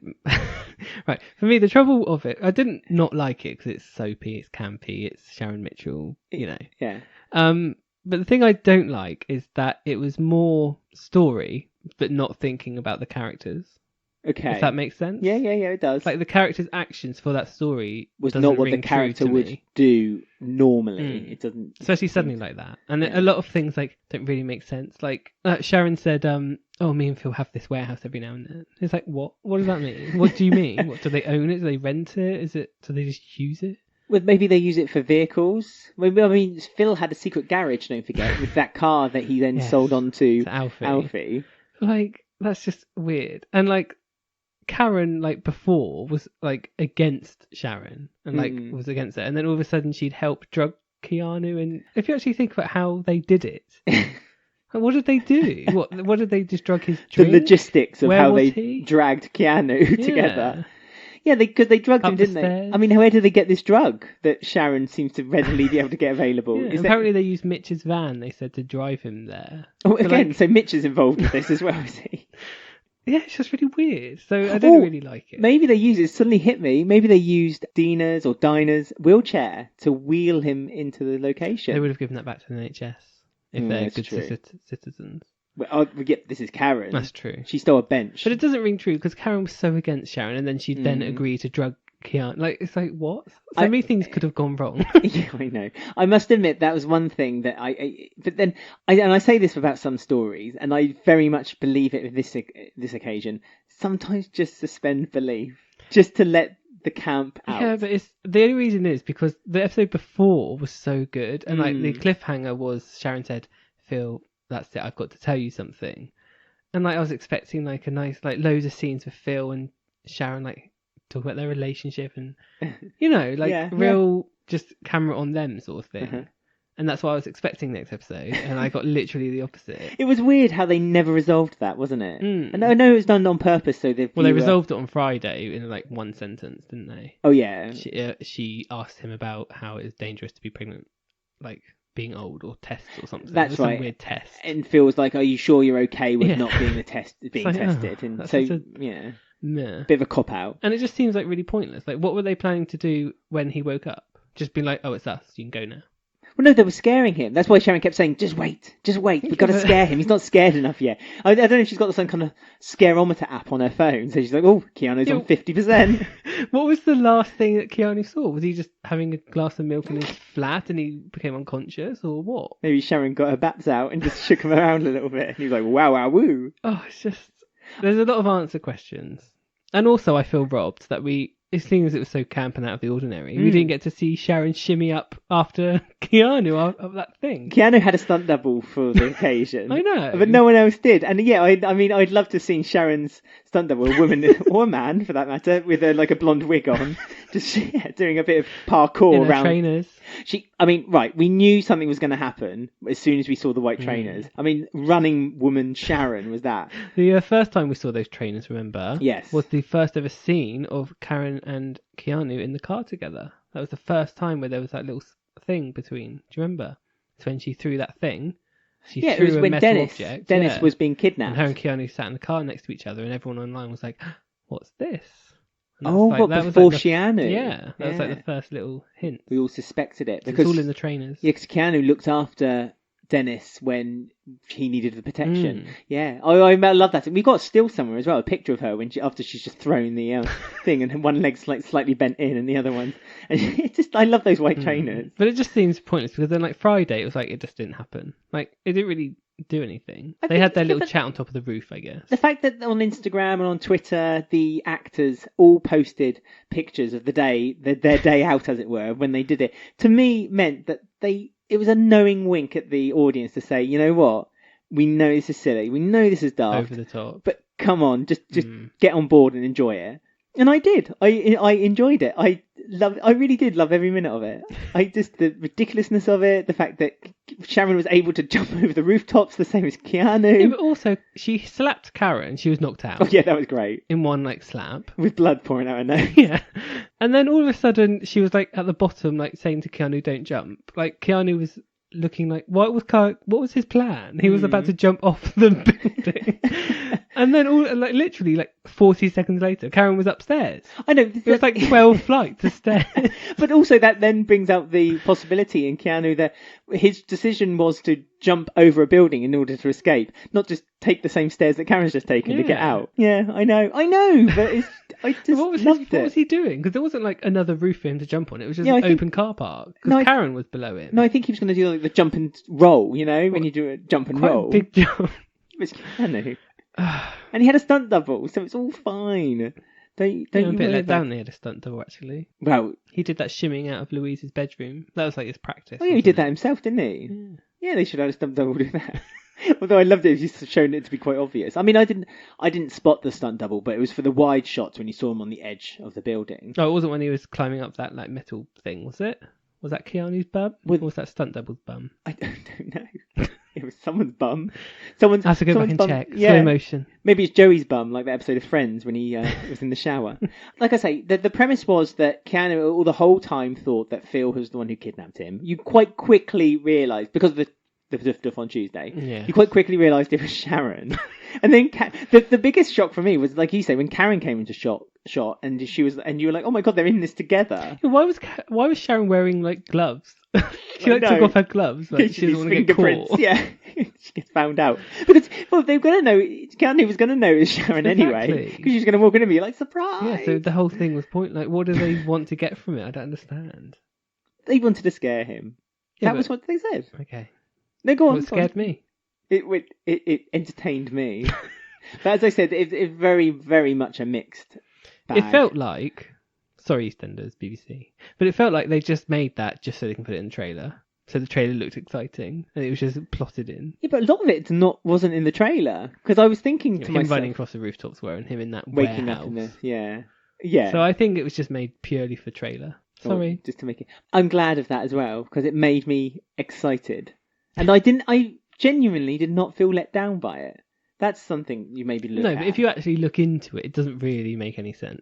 Right, for me, the trouble of it, I didn't not like it because it's soapy, it's campy, it's Sharon Mitchell, Yeah. But the thing I don't like is that it was more story, but not thinking about the characters. Okay. If that makes sense? Yeah, it does. Like the character's actions for that story was not what the character would do normally. It doesn't, especially suddenly like that. And a lot of things like don't really make sense. Like Sharon said, "Oh, me and Phil have this warehouse every now and then." It's like, what? What does that mean? What do you mean? What, do they own it? Do they rent it? Do they just use it? Well, maybe they use it for vehicles. I mean, Phil had a secret garage, don't forget, with that car that he then sold on to Alfie. Like, that's just weird. And like, Karen, like before, was like against Sharon and like was against it, and then all of a sudden she'd help drug Keanu. And if you actually think about how they did it, what did they do? What did they just drug his drink? The logistics of how they dragged Keanu together. Yeah, because they drugged him, didn't they? I mean, where did they get this drug that Sharon seems to readily be able to get available? Yeah, apparently they used Mitch's van, they said, to drive him there. Oh, again, so Mitch is involved with this as well, is he? Yeah, it's just really weird. So I don't really like it. Maybe they used, it suddenly hit me, maybe they used Dina's or Dinah's wheelchair to wheel him into the location. They would have given that back to the NHS if they're good citizens. Well, this is Karen. That's true. She stole a bench. But it doesn't ring true because Karen was so against Sharon and then she'd then agree to drug Keanu. Like, it's like, what? So many things could have gone wrong. Yeah, I know. I must admit that was one thing that but then, and I say this about some stories, and I very much believe it with this occasion, sometimes just suspend belief. Just to let the camp out. Yeah, but the only reason is because the episode before was so good, and like the cliffhanger was Sharon said, Phil, that's it, I've got to tell you something. And like I was expecting like a nice, like loads of scenes with Phil and Sharon, like talk about their relationship and real just camera on them sort of thing. And that's what I was expecting next episode, and I got literally the opposite. It was weird how they never resolved that, wasn't it? And I know it was done on purpose, so they resolved it on Friday in like one sentence, didn't they? Oh yeah. She asked him about how it's dangerous to be pregnant, like being old or tests or something. That's right. Some weird test. And Phil was like, "Are you sure you're okay with not being tested?" And so bit of a cop out. And it just seems like really pointless. Like, what were they planning to do when he woke up? Just being like, "Oh, it's us. You can go now." Well, no, they were scaring him. That's why Sharon kept saying, just wait. We've got to scare him. He's not scared enough yet. I don't know if she's got some kind of scareometer app on her phone. So she's like, oh, Keanu's on 50%. What was the last thing that Keanu saw? Was he just having a glass of milk in his flat and he became unconscious, or what? Maybe Sharon got her baps out and just shook him around a little bit. And he was like, wow, woo. Oh, it's just... There's a lot of answer questions. And also I feel robbed that it seems it was so camp and out of the ordinary. We didn't get to see Sharon shimmy up after Keanu of that thing. Keanu had a stunt double for the occasion. I know. But no one else did. And yeah, I mean, I'd love to see Sharon's stunt double, a woman or a man for that matter, with like a blonde wig on, just doing a bit of parkour In her around. trainers. We knew something was going to happen as soon as we saw the white trainers. I mean, running woman Sharon was that. The first time we saw those trainers, remember? Yes. Was the first ever scene of Karen and Keanu in the car together. That was the first time where there was that little thing between. Do you remember? So when she threw that thing, she It threw was a when metal object. Dennis was being And kidnapped. her and Keanu sat in the car next to each other, and everyone online was like, "What's this?" And Oh, that what, was before like Keanu? Yeah, that was like the first little hint. We all suspected it. It's Because all in the trainers. Yeah, because Keanu looked after Dennis when he needed the protection. Yeah, I love that. We got still somewhere as well, a picture of her after she's just thrown the thing and one leg's like slightly bent in and the other one. And I love those white trainers. But it just seems pointless because then, like Friday, it was like it just didn't happen. Like it didn't really do anything. They had their little chat on top of the roof, I guess. The fact that on Instagram and on Twitter, the actors all posted pictures of their day out, as it were, when they did it, to me meant that it was a knowing wink at the audience to say, you know what, we know this is silly, we know this is daft, over the top, but come on, just get on board and enjoy it. And I did. I enjoyed it. I really did love every minute of it. The ridiculousness of it, the fact that Sharon was able to jump over the rooftops the same as Keanu. Yeah, but also she slapped Karen. She was knocked out. Oh yeah, that was great. In one slap with blood pouring out her nose. Yeah, and then all of a sudden she was like at the bottom, like saying to Keanu, "Don't jump." Like Keanu was looking like, what was his plan? He was about to jump off the building. And then literally 40 seconds later, Karen was upstairs. I know. It was like 12 flights of stairs. But also that then brings out the possibility in Keanu that his decision was to jump over a building in order to escape, not just take the same stairs that Karen's just taken to get out. Yeah, I know, but I just loved it. What was he doing? Because there wasn't another roof for him to jump on. It was just an open car park. Because Karen was below him. No, I think he was going to do the jump and roll, when you do a jump and roll. Quite a big jump. It was Keanu. And he had a stunt double, so it's all fine. Don't you a bit let down. He had a stunt double actually. Well, he did that shimming out of Louise's bedroom. That was his practice. Oh yeah, he did that himself, didn't he? Yeah, they should have a stunt double do that. Although I loved it, he's shown it to be quite obvious. I mean, I didn't spot the stunt double, but it was for the wide shots when you saw him on the edge of the building. Oh, it wasn't when he was climbing up that metal thing, was it? Was that Keanu's bum? Or was that stunt double's bum? I don't know. It was someone's bum. I have to go back and check. Yeah. Slow motion. Maybe it's Joey's bum, like the episode of Friends when he was in the shower. Like I say, the premise was that Keanu all the whole time thought that Phil was the one who kidnapped him. You quite quickly realised, because of the stuff on Tuesday, you quite quickly realised it was Sharon. And then the biggest shock for me was, like you say, when Karen came into shot and you were like, oh my god, they're in this together. Why was Sharon wearing gloves? She took off her gloves. She doesn't want to get caught. Yeah, she gets found out. Because they're going to know. Keanu was going to know it was Sharon anyway, because she's going to walk in and be like, surprise. Yeah, so the whole thing was pointless. What do they want to get from it? I don't understand. They wanted to scare him. That was what they said. Okay. No, go on. It scared me. It entertained me. But as I said, it's very, very much a mixed bag. It felt like, sorry EastEnders, BBC, but it felt like they just made that just so they can put it in the trailer. So the trailer looked exciting, and it was just plotted in. Yeah, but a lot of it wasn't in the trailer, because I was thinking to myself, him running across the rooftops and him in that waking warehouse. Up in yeah. So I think it was just made purely for trailer. Sorry, just to make it. I'm glad of that as well, because it made me excited, and I genuinely did not feel let down by it. That's something you maybe look at. No, but if you actually look into it, it doesn't really make any sense.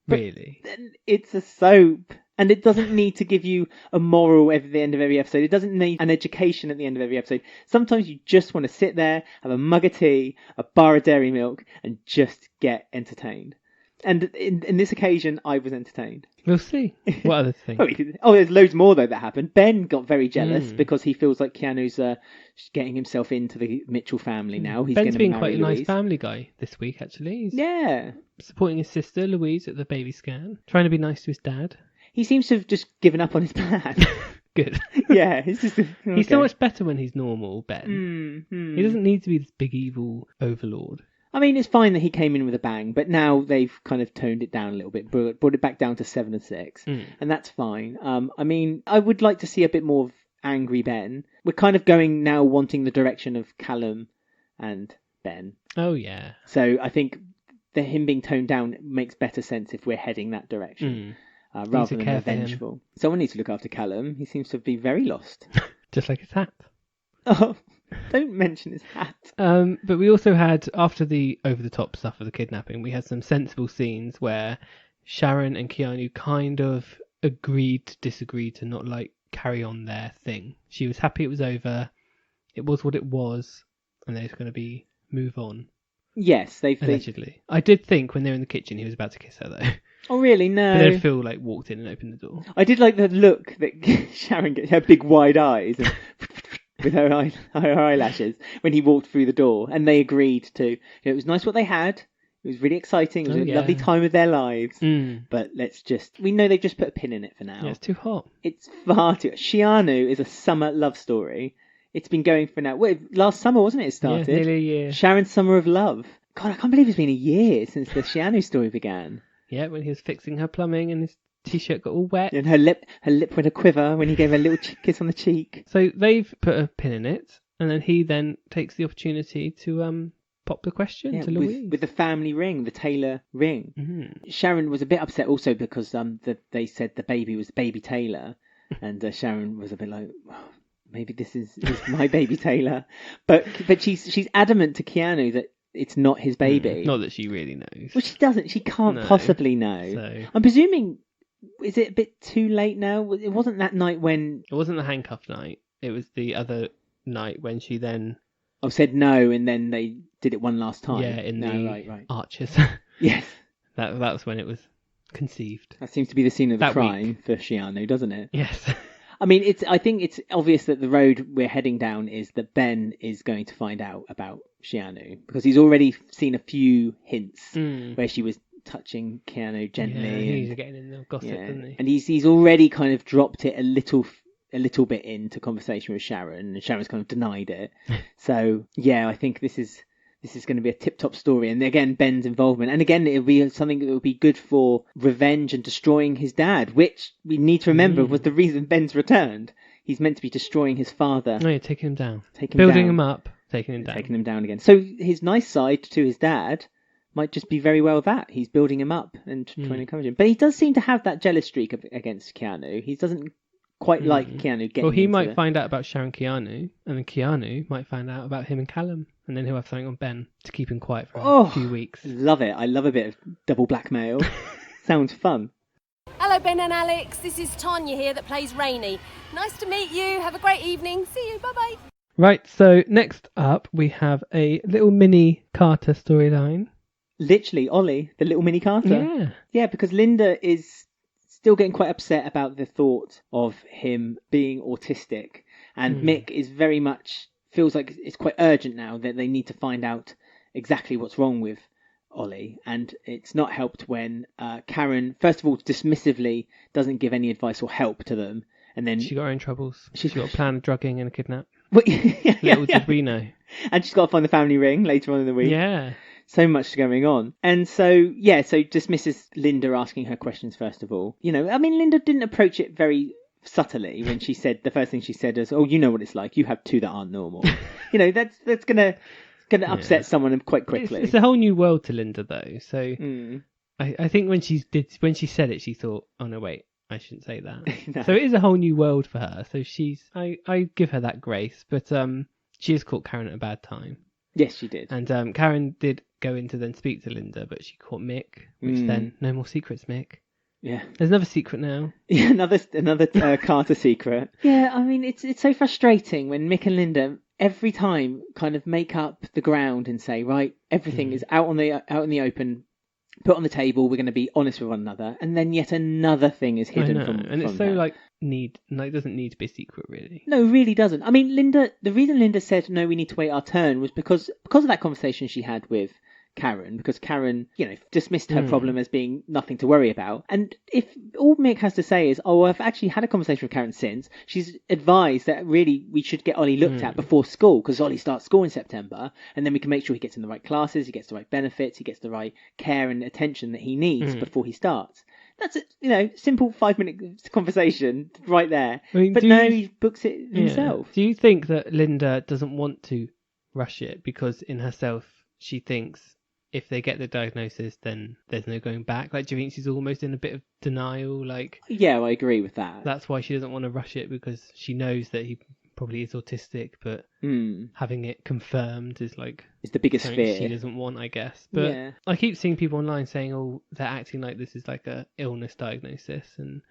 Really. Then it's a soap, and it doesn't need to give you a moral at the end of every episode. It doesn't need an education at the end of every episode. Sometimes you just want to sit there, have a mug of tea, a bar of dairy milk, and just get entertained. And in this occasion, I was entertained. We'll see. What other thing? There's loads more, though, that happened. Ben got very jealous because he feels like Keanu's getting himself into the Mitchell family now. He's Ben's been quite a Louise. Nice family guy this week, actually. He's supporting his sister, Louise, at the baby scan. Trying to be nice to his dad. He seems to have just given up on his plan. Good. Yeah, it's just... Okay. He's so much better when he's normal, Ben. He doesn't need to be this big evil overlord. I mean, it's fine that he came in with a bang, but now they've kind of toned it down a little bit, brought it back down to 7 and 6, and that's fine. I mean, I would like to see a bit more of angry Ben. We're kind of going now wanting the direction of Callum and Ben. Oh, yeah. So I think him being toned down makes better sense if we're heading that direction. rather than care for him. revengeful. Someone needs to look after Callum. He seems to be very lost. Just like his hat. Oh, don't mention his hat. But we also had, after the over-the-top stuff of the kidnapping, we had some sensible scenes where Sharon and Keanu kind of disagreed to not carry on their thing. She was happy it was over. It was what it was, and there's going to move on. Yes, allegedly. I did think when they were in the kitchen he was about to kiss her though. Oh really? No. But then Phil walked in and opened the door. I did like the look that Sharon gets, her big wide eyes and with her eyelashes when he walked through the door, and they agreed to. It was nice what they had. It was really exciting. It was a lovely time of their lives. But we know they've just put a pin in it for now. Yeah, it's too hot. It's far too. Keanu is a summer love story. It's been going for now. Last summer, wasn't it? It started. Yeah, nearly a year. Sharon's Summer of Love. God, I can't believe it's been a year since the Keanu story began. Yeah, when he was fixing her plumbing and his t-shirt got all wet. And her lip went a quiver when he gave her a little kiss on the cheek. So they've put a pin in it, and then he takes the opportunity to pop the question to Louise. With the family ring, the Taylor ring. Mm-hmm. Sharon was a bit upset also because they said the baby was baby Taylor, and Sharon was a bit like, oh, maybe this is my baby Taylor. But she's adamant to Keanu that it's not his baby. Not that she really knows. Well, she doesn't. She can't possibly know. So. I'm presuming, is it a bit too late now? It wasn't that night when... It wasn't the handcuff night. It was the other night when she then... said no, and then they did it one last time. Yeah, in the right. Archers. Yes. That was when it was conceived. That seems to be the scene of the crime week. for Keanu, doesn't it? Yes. I mean, I think it's obvious that the road we're heading down is that Ben is going to find out about Keanu, because he's already seen a few hints where she was touching Keanu gently. Yeah, he's getting in the gossip, isn't he? And he's already kind of dropped it a little bit into conversation with Sharon, and Sharon's kind of denied it. So I think this is going to be a tip-top story. And again, Ben's involvement. And again, it'll be something that will be good for revenge and destroying his dad, which we need to remember was the reason Ben's returned. He's meant to be destroying his father. Oh, yeah, taking him down. Building him up, taking him down. Taking him down again. So his nice side to his dad might just be very well that. He's building him up and trying to encourage him. But he does seem to have that jealous streak against Keanu. He doesn't quite like Keanu getting Well, he might find out about Sharon Keanu, and then Keanu might find out about him and Callum, and then he'll have something on Ben to keep him quiet for a few weeks. Love it. I love a bit of double blackmail. Sounds fun. Hello, Ben and Alex. This is Tanya here that plays Rainey. Nice to meet you. Have a great evening. See you. Bye-bye. Right, so next up we have a little mini Carter storyline. Literally, Ollie, the little mini Carter. Yeah. Yeah, because Linda is still getting quite upset about the thought of him being autistic. And Mick is very much, feels like it's quite urgent now that they need to find out exactly what's wrong with Ollie. And it's not helped when Karen, first of all, dismissively doesn't give any advice or help to them. And then she got her own troubles. She's got a plan of drugging and a kidnap. Little did we know. And she's got to find the family ring later on in the week. Yeah. So much going on. And so dismisses Linda asking her questions first of all. Linda didn't approach it very subtly when she said, the first thing she said is, oh, you know what it's like. You have two that aren't normal. That's going to upset someone quite quickly. It's a whole new world to Linda, though. So I think when she said it, she thought, oh, no, wait, I shouldn't say that. No. So it is a whole new world for her. So I give her that grace. But she has caught Karen at a bad time. Yes, she did. And Karen did go in to then speak to Linda, but she caught Mick, which then, no more secrets, Mick. Yeah. There's another secret now. Yeah, another Carter secret. Yeah, I mean, it's so frustrating when Mick and Linda every time kind of make up the ground and say, right, everything is out in the open, put on the table, we're going to be honest with one another, and then yet another thing is hidden from and it's from so that. It doesn't need to be a secret, really. No, it really doesn't. I mean, the reason Linda said, no, we need to wait our turn was because of that conversation she had with Karen, because Karen, dismissed her problem as being nothing to worry about. And if all Mick has to say is, oh, I've actually had a conversation with Karen since, she's advised that really we should get Ollie looked at before school, because Ollie starts school in September, and then we can make sure he gets in the right classes, he gets the right benefits, he gets the right care and attention that he needs before he starts. That's a simple 5-minute conversation right there. I mean, but no, he books it himself. Do you think that Linda doesn't want to rush it because in herself she thinks if they get the diagnosis, then there's no going back? Like, do you think she's almost in a bit of denial? Like, Yeah, I agree with that. that's why she doesn't want to rush it, because she knows that he probably is autistic, but having it confirmed is like It's the biggest something fear. she doesn't want, I guess. But Yeah. I keep seeing people online saying, oh, they're acting like this is like a illness diagnosis, and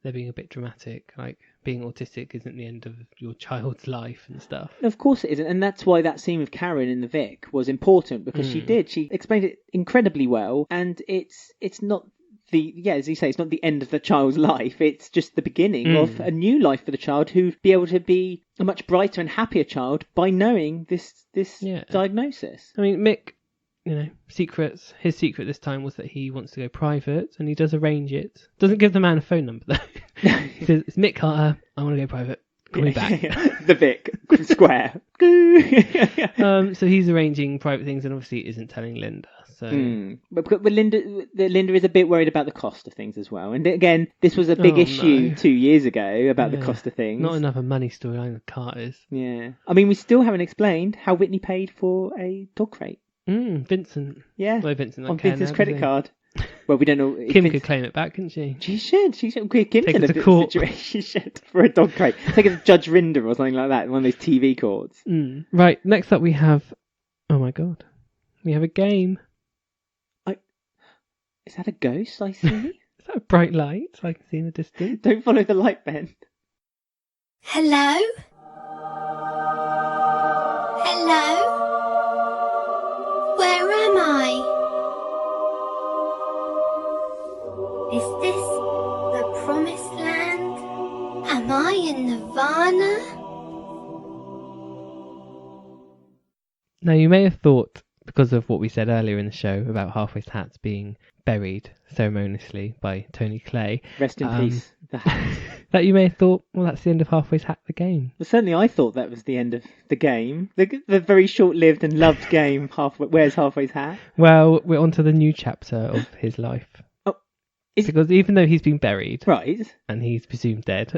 they're being a bit dramatic. Like, being autistic isn't the end of your child's life and stuff. Of course it isn't, and that's why that scene with Karen in the Vic was important, because she explained it incredibly well, and it's not as you say, it's not the end of the child's life, it's just the beginning of a new life for the child, who be able to be a much brighter and happier child by knowing this diagnosis. I mean, Mick, secrets. His secret this time was that he wants to go private, and he does arrange it. Doesn't give the man a phone number, though. He says, it's Mick Carter, I want to go private. Call me back. The Vic Square. So he's arranging private things, and obviously isn't telling Linda. So, but Linda is a bit worried about the cost of things as well. And again, this was a big issue 2 years ago about the cost of things. Not another money storyline with Carter's. Yeah. I mean, we still haven't explained how Whitney paid for a dog crate. Vincent. Yeah. Well, Vincent on Vincent's credit card. Well, we don't know. Kim could claim it back, couldn't she? She should. Kim's Take in it a to court. situation. She should, for a dog crate. Take it to Judge Rinder or something like that, one of those TV courts. Right, next up we have... Oh my god. We have a game. Is that a ghost I see? Is that a bright light I can see in the distance? Don't follow the light, Ben. Hello? Hello? Where am I? Is this the promised land? Am I in Nirvana? Now, you may have thought, because of what we said earlier in the show about Halfway's hats being buried ceremoniously by Tony Clay. Rest in peace, the hat. That you may have thought, well, that's the end of Halfway's Hat, the game. Well, certainly I thought that was the end of the game. The very short-lived and loved game, Where's Halfway's Hat? Well, we're on to the new chapter of his life. Oh, because even though he's been buried... Right. And he's presumed dead...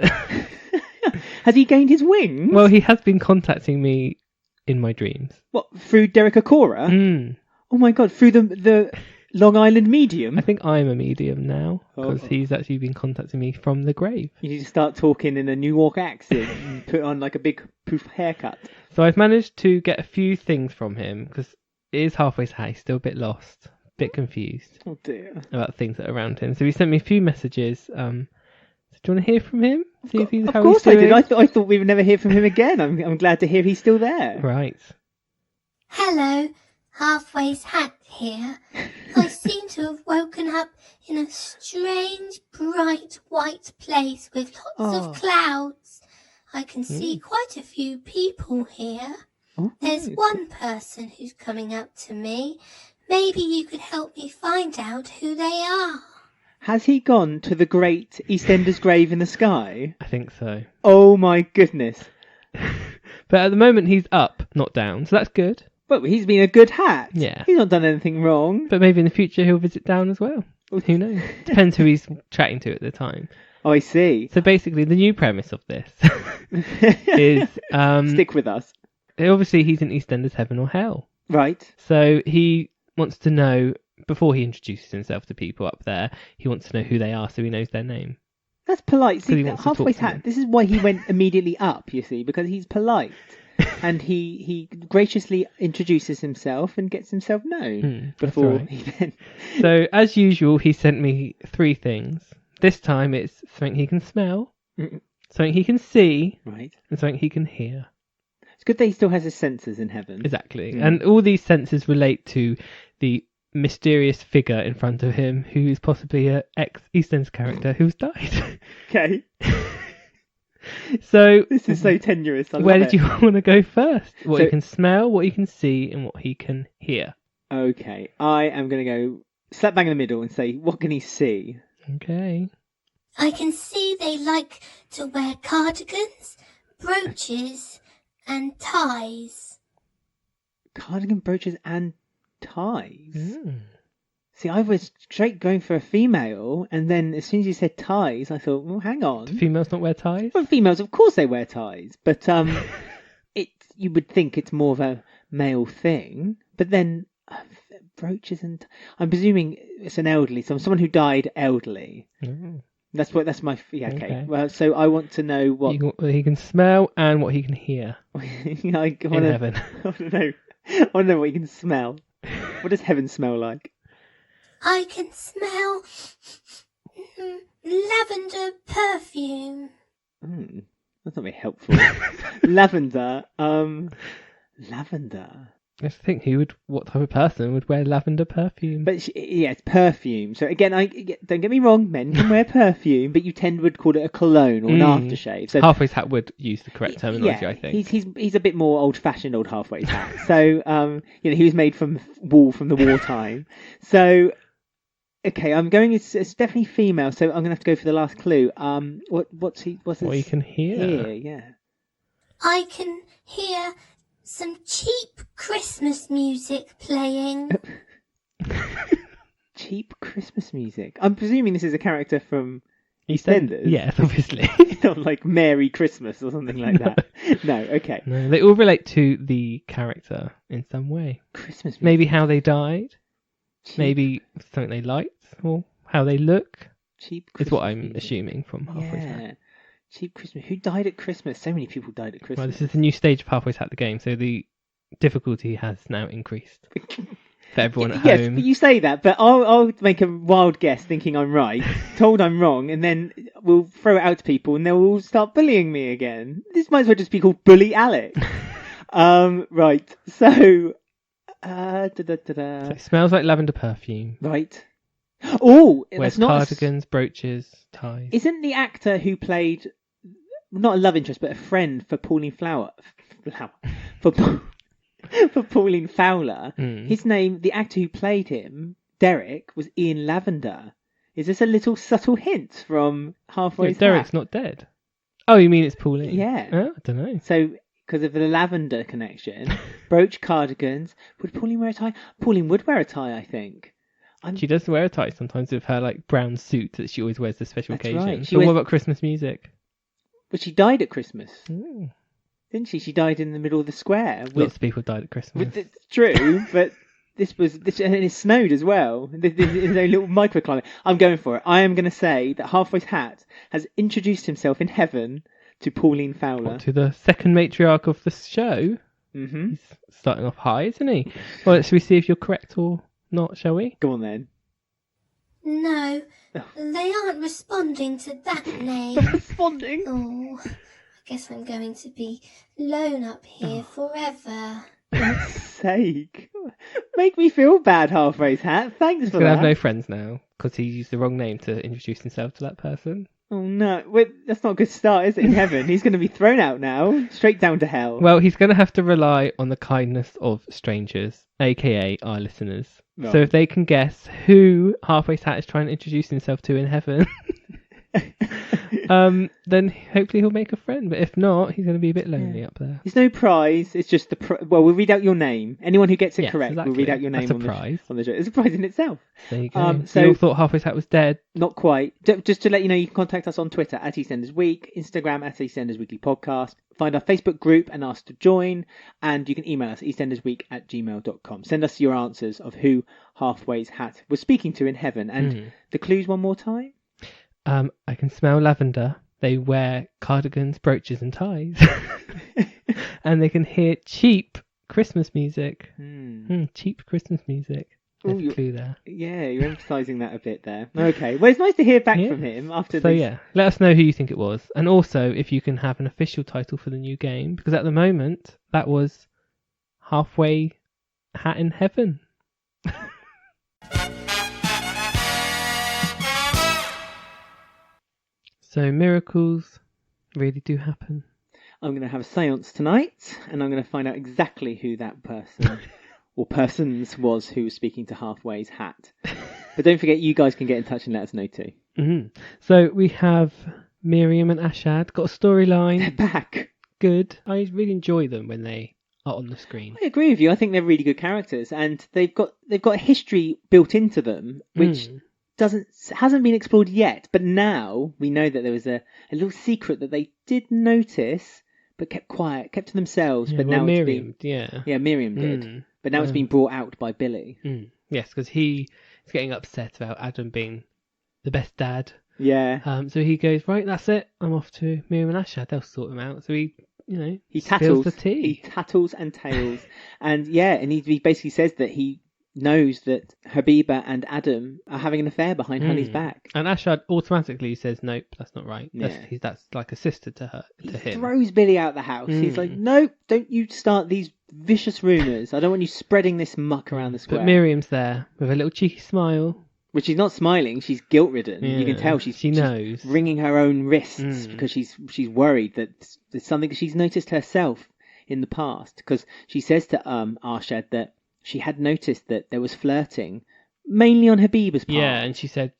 Has he gained his wings? Well, he has been contacting me in my dreams. What, through Derek Acora? Oh my god, through the Long Island medium? I think I'm a medium now, because he's actually been contacting me from the grave. You need to start talking in a New York accent and put on like a big poof haircut. So I've managed to get a few things from him, because it is Halfway's Hat. He's still a bit lost, a bit confused Oh dear. about things that are around him. So he sent me a few messages. So do you want to hear from him? See if he's Of how course he's doing? I did. I thought we would never hear from him again. I'm glad to hear he's still there. Right. Hello, Halfway's Hat here. I seem to have woken up in a strange, bright, white place with lots of clouds. I can see quite a few people here. There's one person who's coming up to me. Maybe you could help me find out who they are. Has he gone to the great EastEnders grave in the sky? I think so. Oh my goodness. But at the moment he's up, not down, so that's good. But he's been a good hat. Yeah. He's not done anything wrong. But maybe in the future he'll visit down as well. Who knows? Depends who he's chatting to at the time. Oh, I see. So basically the new premise of this is... Stick with us. Obviously he's in EastEnders heaven or hell. Right. So he wants to know, before he introduces himself to people up there, he wants to know who they are so he knows their name. That's polite. See, he wants to talk Halfway's to them. Hat, this is why he went immediately up, you see, because he's polite. And he graciously introduces himself and gets himself known before right. he then... So, as usual, he sent me 3 things. This time it's something he can smell, something he can see, Right. and something he can hear. It's good that he still has his senses in heaven. Exactly. And all these senses relate to the mysterious figure in front of him who is possibly an ex-EastEnders character who's died. Okay. So This is so tenuous. where did you want to go first? What So- he can smell, what he can see, and what he can hear. Okay, I am going to go slap bang in the middle and say, what can he see? Okay. I can see they like to wear cardigans, brooches, and ties. Cardigan, brooches and ties. See, I was straight going for a female, and then as soon as you said ties, I thought, well, hang on. Do females not wear ties? Well, females, of course they wear ties, but you would think it's more of a male thing. But then brooches and... I'm presuming it's an elderly, someone who died elderly. Mm. That's my... Yeah, okay. Okay. Well, so I want to know what... What he can smell and what he can hear in heaven. I want to know what you can smell. What does heaven smell like? I can smell lavender perfume. That's not very helpful. Lavender. Lavender. I just think what type of person would wear lavender perfume? But it's perfume. So again, don't get me wrong, men can wear perfume, but you would call it a cologne or an aftershave. So Halfway's Hat would use the correct terminology, I think. He's a bit more old-fashioned, old Halfway's Hat. So he was made from wool from the wartime. So okay, I'm going. It's definitely female. So I'm going to have to go for the last clue. What's he can hear? Yeah. I can hear some cheap Christmas music playing. Cheap Christmas music. I'm presuming this is a character from EastEnders. Yes, obviously. Not like Merry Christmas or something like that. No, okay. No, they all relate to the character in some way. Christmas music. Maybe how they died. Cheap, Maybe something they liked, or how they look. cheap Is Christmas what I'm music. assuming from Halfway's Hat. Yeah. Cheap Christmas. Who died at Christmas? So many people died at Well, Christmas. this is the new stage of Halfway's Hat, the game, so the difficulty has now increased for everyone at Yes, home. but you say that, but I'll make a wild guess thinking I'm right, told I'm wrong, and then we'll throw it out to people and they'll all start bullying me again. This might as well just be called Bully Alex. Right, so... So it smells like lavender perfume. Right. Oh, Wears that's not cardigans, brooches, ties. Isn't the actor who played not a love interest but a friend for Pauline for Pauline Fowler? His name, the actor who played him, Derek, was Ian Lavender. Is this a little subtle hint from Halfway's Hat? Derek's not dead. Oh, you mean it's Pauline? Yeah. Oh, I don't know. So, because of the lavender connection, brooch, cardigans. Would Pauline wear a tie? Pauline would wear a tie, I think. She does wear a tie sometimes with her like brown suit that she always wears for special That's occasions. right. But what about Christmas music? But she died at Christmas, Ooh. didn't she? She died in the middle of the square. Lots of people died at Christmas. It's true, but this and it snowed as well. There's a little microclimate. I'm going for it. I am going to say that Halfway's Hat has introduced himself in heaven to Pauline Fowler. To the second matriarch of the show. Mm-hmm. He's starting off high, isn't he? Well, should we see if you're correct or not, shall we? Go on then. No, they aren't responding to that name. Responding? Oh, I guess I'm going to be alone up here forever. For God's sake. Make me feel bad, Halfway's Hat. Thanks He's for going to that. have no friends now because he used the wrong name to introduce himself to that person. Oh no, wait, that's not a good start, is it, in heaven? He's going to be thrown out now, straight down to hell. Well, he's going to have to rely on the kindness of strangers, aka our listeners. Right. So if they can guess who Halfway's Hat is trying to introduce himself to in heaven, then hopefully he'll make a friend. But if not, he's going to be a bit lonely up there. There's no prize, it's just well, we'll read out your name. Anyone who gets it Yes, correct, exactly. we'll read out your name That's a on prize. the show. It's a prize in itself. There you go. So- You all thought Halfway's Hat was dead. Not quite. Just to let you know, you can contact us on Twitter at EastEnders Week, Instagram at EastEnders Weekly Podcast, find our Facebook group and ask to join, and you can email us eastendersweek@gmail.com. Send us your answers of who Halfway's Hat was speaking to in heaven. And the clues one more time? I can smell lavender. They wear cardigans, brooches and ties. And they can hear cheap Christmas music. Cheap Christmas music. There's a clue there. Yeah, you're emphasising that a bit there. Okay, well, it's nice to hear back from him after So this. yeah, let us know who you think it was. And also if you can have an official title for the new game. Because at the moment, that was Halfway Hat in Heaven. So miracles really do happen. I'm going to have a seance tonight, and I'm going to find out exactly who that person or persons was who was speaking to Halfway's Hat. But don't forget, you guys can get in touch and let us know too. Mm-hmm. So we have Miriam and Arshad got a storyline. They're back. Good. I really enjoy them when they are on the screen. I agree with you. I think they're really good characters, and they've got a history built into them, which hasn't been explored yet. But now we know that there was a little secret that they did notice, but kept quiet, kept to themselves. Yeah, but well, now Miriam, Miriam did. But now it's been brought out by Billy. Yes, because he is getting upset about Adam being the best dad. Yeah. So he goes, right, that's it. I'm off to Miriam and Arshad. They'll sort him out. So he tattles spills the tea. He tattles and tails. and he basically says that he knows that Habiba and Adam are having an affair behind Honey's back. And Arshad automatically says, nope, that's not right. Yeah. That's like a sister to her. He to him. throws Billy out the house. He's like, nope, don't you start these vicious rumours. I don't want you spreading this muck around the square. But Miriam's there with a little cheeky smile. Which she's not smiling, she's guilt-ridden. Yeah, you can tell she knows. She's wringing her own wrists because she's worried that there's something she's noticed herself in the past. Because she says to Arshad that she had noticed that there was flirting, mainly on Habiba's part. Yeah, and she said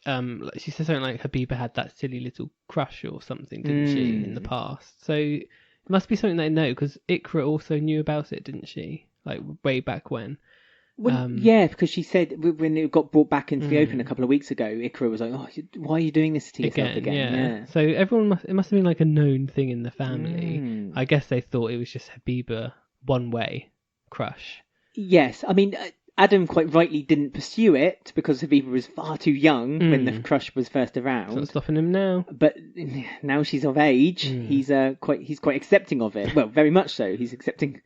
something like Habiba had that silly little crush or something, didn't she, in the past? So it must be something they know, because Ikra also knew about it, didn't she? Like way back when. Well, yeah, because she said when it got brought back into the open a couple of weeks ago, Ikra was like, "Oh, why are you doing this to yourself again?" Yeah. So it must have been like a known thing in the family. I guess they thought it was just Habiba one way crush. Yes, I mean, Adam quite rightly didn't pursue it because Habiba was far too young when the crush was first around. It's not stopping him now. But now she's of age, he's quite accepting of it. Well, very much so. He's accepting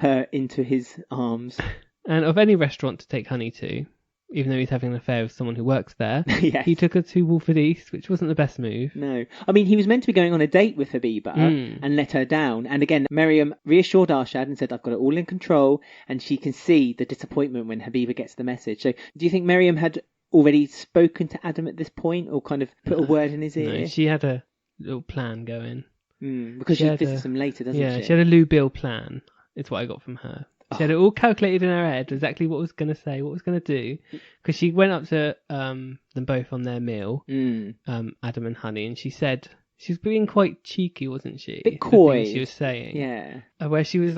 her into his arms. And of any restaurant to take Honey to, even though he's having an affair with someone who works there, yes. He took her to Wolford East, which wasn't the best move. No. I mean, he was meant to be going on a date with Habiba and let her down. And again, Miriam reassured Arshad and said, I've got it all in control. And she can see the disappointment when Habiba gets the message. So do you think Miriam had already spoken to Adam at this point, or kind of put a word in his ear? No, she had a little plan going. Because she visits him later, doesn't she? Yeah, she had a Lou Bill plan. It's what I got from her. She had it all calculated in her head, exactly what was going to say, what was going to do. Because she went up to them both on their meal, Adam and Honey, and she said, she was being quite cheeky, wasn't she? Bit coy. She was saying. Yeah. Where she was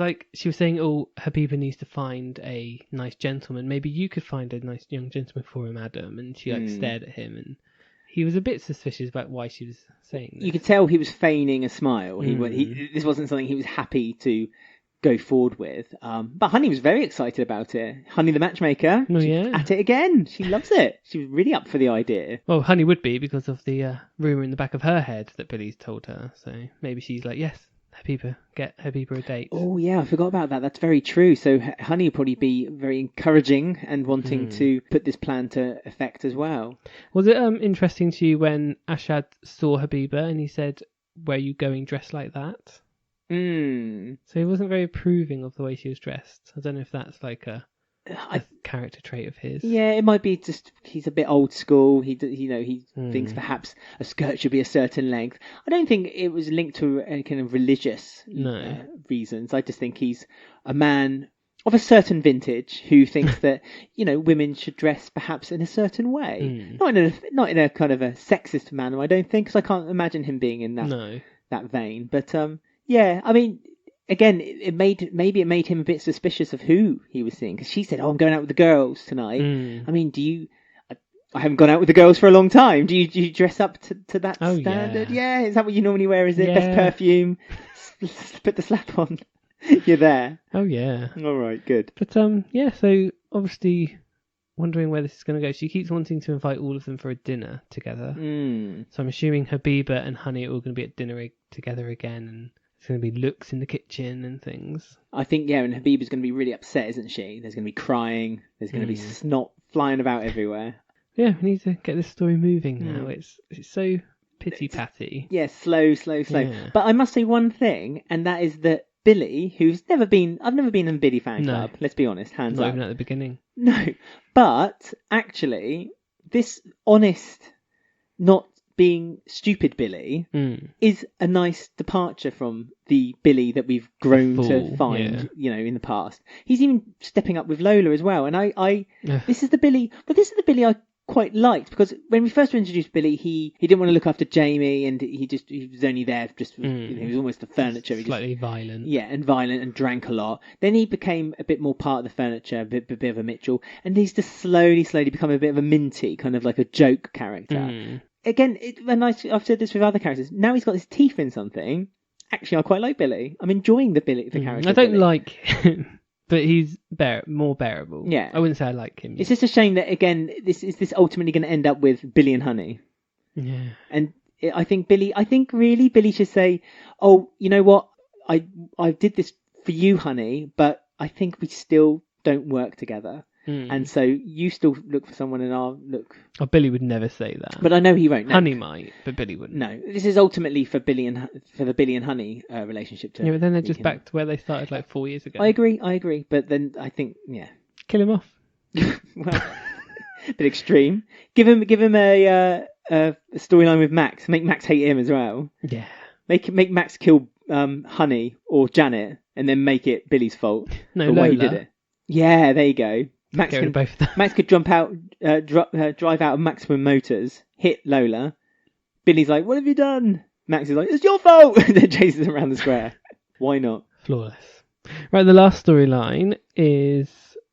saying, oh, Habiba needs to find a nice gentleman. Maybe you could find a nice young gentleman for him, Adam. And she stared at him, and he was a bit suspicious about why she was saying this. You could tell he was feigning a smile. This wasn't something he was happy to go forward with. But Honey was very excited about it. Honey the matchmaker, at it again. She loves it. She was really up for the idea. Well, Honey would be because of the rumour in the back of her head that Billy's told her. So maybe she's like, yes, Habiba, get Habiba a date. Oh yeah, I forgot about that. That's very true. So Honey would probably be very encouraging and wanting to put this plan to effect as well. Was it interesting to you when Arshad saw Habiba and he said, were you going dressed like that? So he wasn't very approving of the way she was dressed. I don't know if that's like a character trait of his. Yeah, it might be just he's a bit old school. He thinks perhaps a skirt should be a certain length. I don't think it was linked to any kind of religious reasons. I just think he's a man of a certain vintage who thinks that women should dress perhaps in a certain way, not in a kind of a sexist manner. I don't think, because I can't imagine him being in that vein. But yeah, I mean, again, it made him a bit suspicious of who he was seeing, because she said, "Oh, I'm going out with the girls tonight." I mean, do you? I haven't gone out with the girls for a long time. Do you dress up to that standard? Yeah, is that what you normally wear? Is it best perfume? Put the slap on. You're there. Oh yeah. All right, good. But yeah. So obviously, wondering where this is going to go. She keeps wanting to invite all of them for a dinner together. So I'm assuming Habiba and Honey are all going to be at dinner together again, and there's going to be looks in the kitchen and things. I think, and Habiba's going to be really upset, isn't she? There's going to be crying. There's going to be snot flying about everywhere. Yeah, we need to get this story moving now. It's so pity-patty. Yeah, slow. Yeah. But I must say one thing, and that is that Billy, I've never been in a Billy fan club, let's be honest, hands up. Not even at the beginning. No, but actually, this honest, not being stupid Billy is a nice departure from the Billy that we've grown to find, in the past. He's even stepping up with Lola as well, and this is the Billy I quite liked, because when we first introduced Billy, he didn't want to look after Jamie, and he was only there just he was almost the furniture. Slightly violent. Yeah, and violent, and drank a lot. Then he became a bit more part of the furniture, a bit of a Mitchell, and he's just slowly become a bit of a Minty, kind of like a joke character. Again, I've said this with other characters. Now he's got his teeth in something. Actually, I quite like Billy. I'm enjoying the character. I don't like him. But he's more bearable. Yeah. I wouldn't say I like him. It's just a shame that, again, this ultimately going to end up with Billy and Honey. Yeah. And I think Billy should say, oh, you know what? I did this for you, Honey, but I think we still don't work together. And so you still look for someone and I'll look. Oh, Billy would never say that. But I know he won't. No. Honey might, but Billy wouldn't. No, this is ultimately for the Billy and Honey relationship. Yeah, but then they're just back to where they started like 4 years ago. I agree. But then I think, kill him off. Well, a bit extreme. Give him a storyline with Max. Make Max hate him as well. Yeah. Make Max kill Honey or Janet, and then make it Billy's fault No, for Lola. why he did it. Yeah, there you go. Max could jump out, drive out of Maximum Motors, hit Lola. Billy's like, "What have you done?" Max is like, "It's your fault," and then chases him around the square. Why not? Flawless. Right, the last storyline is